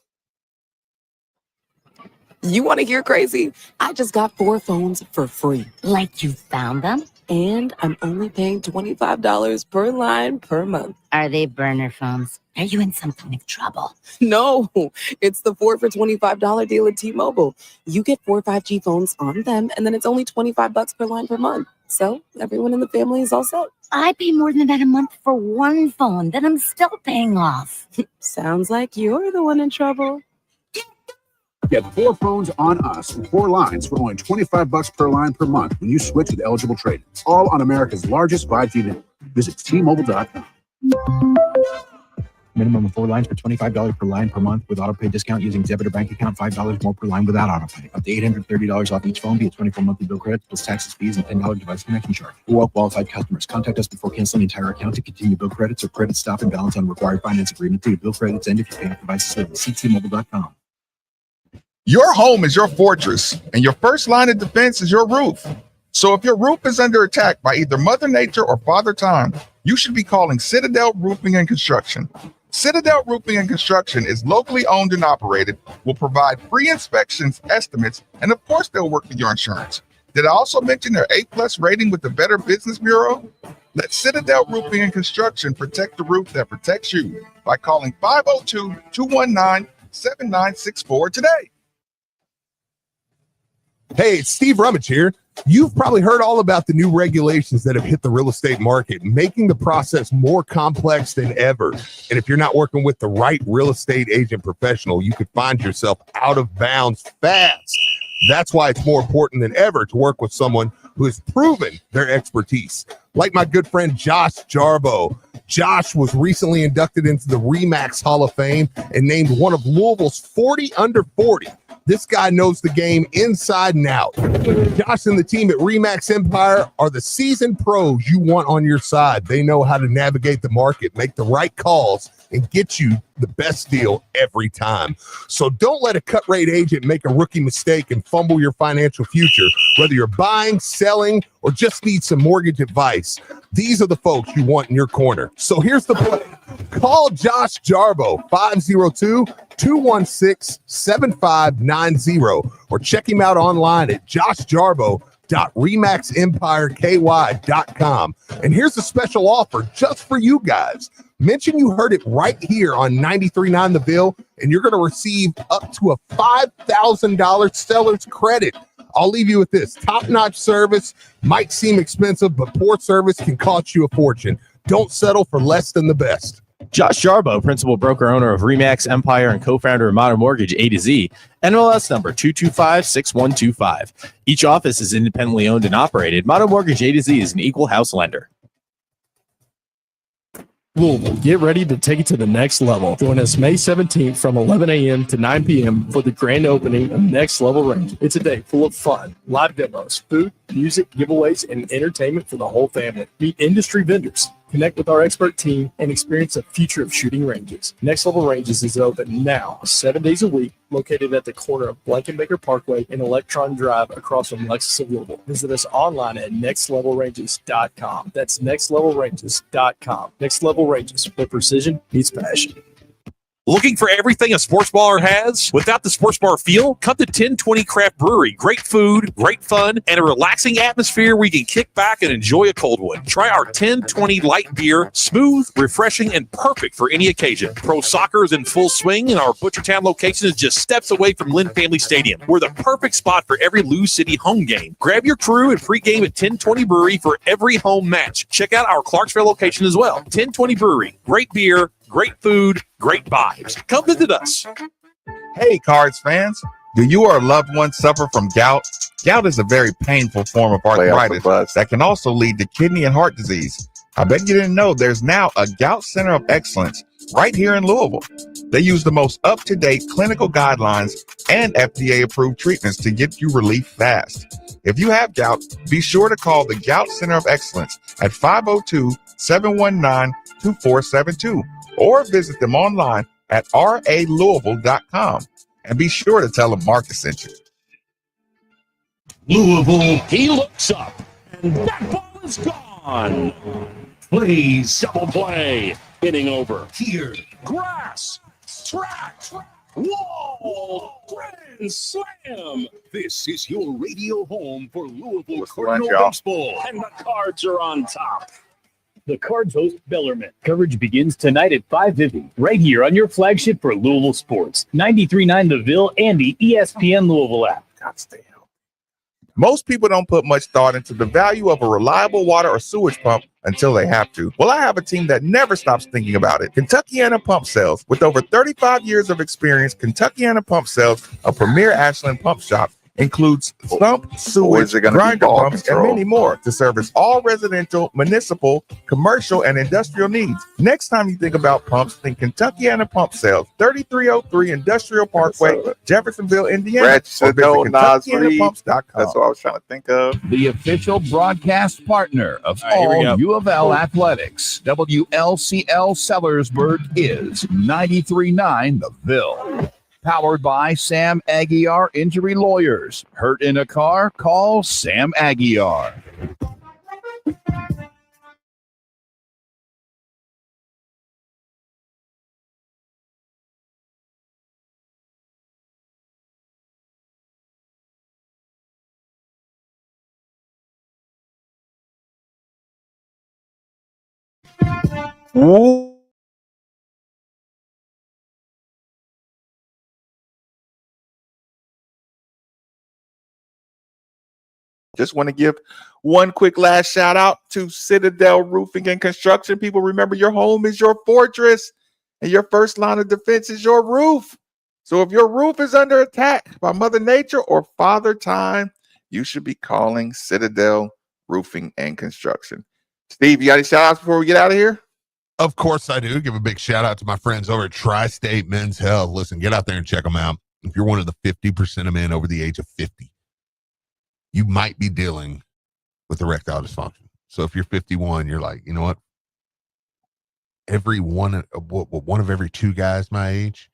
You want to hear crazy? I just got 4 phones for free. Like you found them? And I'm only paying $25 per line per month. Are they burner phones? Are you in some kind of trouble? No, it's the 4 for $25 deal at T-Mobile. You get 4 5G phones on them, and then it's only $25 per line per month. So everyone in the family is all set. I pay more than that a month for one phone that I'm still paying off. Sounds like you're the one in trouble. Get 4 phones on us with 4 lines for only $25 per line per month when you switch with eligible trade-ins. All on America's largest 5G network. Visit T-Mobile.com. Minimum of 4 lines for $25 per line per month with autopay discount using debit or bank account. $5 more per line without autopay. Up to $830 off each phone via 24 monthly bill credits plus taxes, fees, and $10 device connection charge. For all qualified customers, contact us before canceling the entire account to continue bill credits or credit stop and balance on required finance agreement to bill credits end if you pay off devices later. See T-Mobile.com. Your home is your fortress, and your first line of defense is your roof. So if your roof is under attack by either Mother Nature or Father Time, you should be calling Citadel Roofing and Construction. Citadel Roofing and Construction is locally owned and operated, will provide free inspections, estimates, and of course they'll work with your insurance. Did I also mention their A+ rating with the Better Business Bureau? Let Citadel Roofing and Construction protect the roof that protects you by calling 502-219-7964 today. Hey, it's Steve Rummage here. You've probably heard all about the new regulations that have hit the real estate market, making the process more complex than ever. And if you're not working with the right real estate agent professional, you could find yourself out of bounds fast. That's why it's more important than ever to work with someone who has proven their expertise. Like my good friend Josh Jarbo. Josh was recently inducted into the RE/MAX Hall of Fame and named one of Louisville's 40 under 40. This guy knows the game inside and out. Josh and the team at RE/MAX Empire are the seasoned pros you want on your side. They know how to navigate the market, make the right calls, and get you the best deal every time. So don't let a cut rate agent make a rookie mistake and fumble your financial future. Whether you're buying, selling, or just need some mortgage advice, these are the folks you want in your corner. So here's the play. Call Josh Jarbo, 502-216-7590, or check him out online at joshjarbo.remaxempireky.com. And here's a special offer just for you guys. Mention you heard it right here on 93.9 The Ville, and you're going to receive up to a $5,000 seller's credit. I'll leave you with this. Top-notch service might seem expensive, but poor service can cost you a fortune. Don't settle for less than the best. Josh Jarbo, principal broker owner of RE/MAX Empire and co-founder of Modern Mortgage A to Z, NMLS number 2256125. Each office is independently owned and operated. Modern Mortgage A to Z is an equal house lender. Louisville, get ready to take it to the next level. Join us May 17th from 11 a.m. to 9 p.m. for the grand opening of Next Level Range. It's a day full of fun, live demos, food, music, giveaways, and entertainment for the whole family. Meet industry vendors, connect with our expert team, and experience the future of shooting ranges. Next Level Ranges is open now, 7 days a week, located at the corner of Blankenbaker Parkway and Electron Drive across from Lexus of Louisville. Visit us online at nextlevelranges.com. That's nextlevelranges.com. Next Level Ranges, where precision meets passion. Looking for everything a sports bar has without the sports bar feel? Come to 1020 Craft Brewery. Great food, great fun, and a relaxing atmosphere where you can kick back and enjoy a cold one. Try our 1020 light beer, smooth, refreshing, and perfect for any occasion. Pro soccer is in full swing, and our Butchertown location is just steps away from Lynn Family Stadium. We're the perfect spot for every Lou City home game. Grab your crew and pregame at 1020 Brewery for every home match. Check out our Clarksville location as well. 1020 Brewery. Great beer, great food, great vibes. Come visit us. Hey, Cards fans. Do you or a loved one suffer from gout? Gout is a very painful form of arthritis that can also lead to kidney and heart disease. I bet you didn't know there's now a Gout Center of Excellence right here in Louisville. They use the most up-to-date clinical guidelines and FDA-approved treatments to get you relief fast. If you have gout, be sure to call the Gout Center of Excellence at 502-719-2472 or visit them online at ralouisville.com. And be sure to tell them Marcus sent you. Louisville, he looks up, and that ball is gone. Please, double play. Hitting over. Here. Grass. Track. Wall. Grand slam. This is your radio home for Louisville Cardinal y'all? baseball. And the Cards are on top. The Cards host Bellarmine. Coverage begins tonight at 5:50, right here on your flagship for Louisville sports. 93.9 The Ville and the ESPN Louisville app. Most people don't put much thought into the value of a reliable water or sewage pump until they have to. Well, I have a team that never stops thinking about it. Kentuckiana Pump Sales. With over 35 years of experience, Kentuckiana Pump Sales, a premier Ashland pump shop, includes sump, sewage, grinder pumps, and many more to service all residential, municipal, commercial, and industrial needs. Next time you think about pumps, think Kentuckiana Pump Sales, 3303 Industrial Parkway, Jeffersonville, Indiana. Or visit KentuckianaPumps.com. That's what I was trying to think of. The official broadcast partner of all U of L athletics, WLCL Sellersburg, is 93.9 The Ville. Powered by Sam Aguiar Injury Lawyers. Hurt in a car? Call Sam Aguiar. Ooh. Just want to give one quick last shout out to Citadel Roofing and Construction. People, remember, your home is your fortress and your first line of defense is your roof. So if your roof is under attack by Mother Nature or Father Time, you should be calling Citadel Roofing and Construction. Steve, you got any shout outs before we get out of here? Of course I do. Give a big shout out to my friends over at Tri-State Men's Health. Listen, get out there and check them out. If you're one of the 50% of men over the age of 50, you might be dealing with erectile dysfunction. So if you're 51, you're like, you know what? One of every two guys my age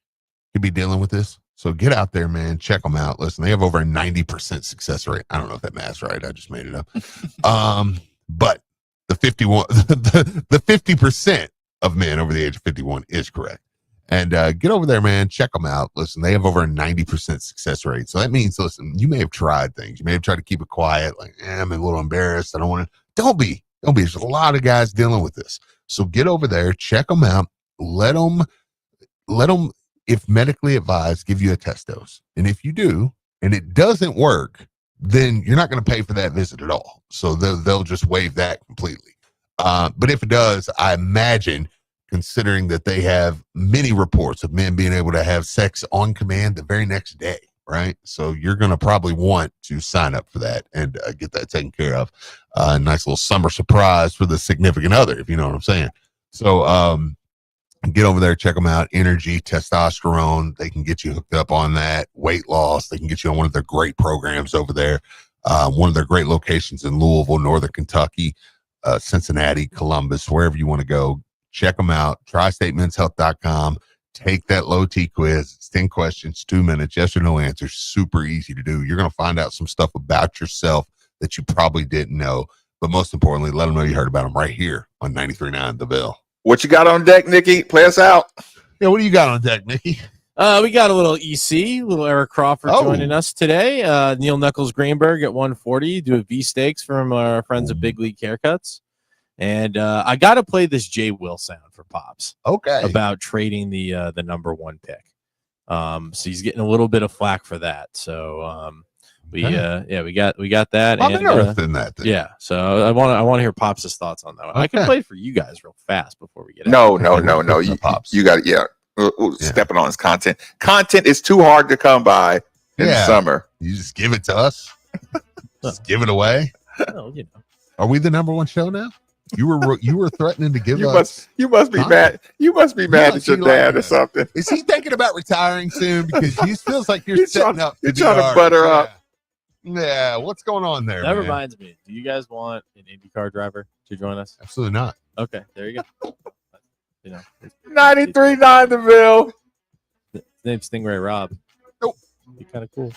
could be dealing with this. So get out there, man. Check them out. Listen, they have over a 90% success rate. I don't know if that math's right. I just made it up. But the 50% of men over the age of 51 is correct. And get over there, man. Check them out. Listen, they have over a 90% success rate. So that means, listen, you may have tried things. You may have tried to keep it quiet. Like, I'm a little embarrassed. I don't want to. Don't be. There's a lot of guys dealing with this. So get over there, check them out. Let them, if medically advised, give you a test dose. And if you do, and it doesn't work, then you're not going to pay for that visit at all. So they'll just waive that completely. But if it does, I imagine, considering that they have many reports of men being able to have sex on command the very next day, right? So you're going to probably want to sign up for that and get that taken care of. Nice little summer surprise for the significant other, if you know what I'm saying. So get over there, check them out. Energy, testosterone, they can get you hooked up on that. Weight loss, they can get you on one of their great programs over there. One of their great locations in Louisville, Northern Kentucky, Cincinnati, Columbus, wherever you want to go. Check them out. TriStateMen'sHealth.com. Take that low T quiz. It's 10 questions, 2 minutes, yes or no answers. Super easy to do. You're going to find out some stuff about yourself that you probably didn't know. But most importantly, let them know you heard about them right here on 93.9 The Bill. What you got on deck, Nikki? Play us out. Yeah, what do you got on deck, Nikki? We got a little EC, little Eric Crawford joining us today. Neil Knuckles Greenberg at 140. Do a V stakes from our friends at Big League Haircuts. And I got to play this Jay Will sound for Pops. Okay. About trading the number 1 pick. So he's getting a little bit of flack for that. So we got that. I'm interested in that. Then. Yeah. So I want to hear Pops' thoughts on that one. I can play for you guys real fast before we get No. You got it. Stepping on his content. Content is too hard to come by in the summer. You just give it to us. Just give it away. Well, you know. Are we the number 1 show now? You were threatening to give us. You must be mad. You must be mad at your dad or something. Is he thinking about retiring soon? Because he feels like you're setting up. You're trying to butter up. Yeah, what's going on there? That reminds me. Do you guys want an IndyCar driver to join us? Absolutely not. Okay, there you go. 93.9 The Bill. His name's Stingray Rob. Nope. Be kind of cool.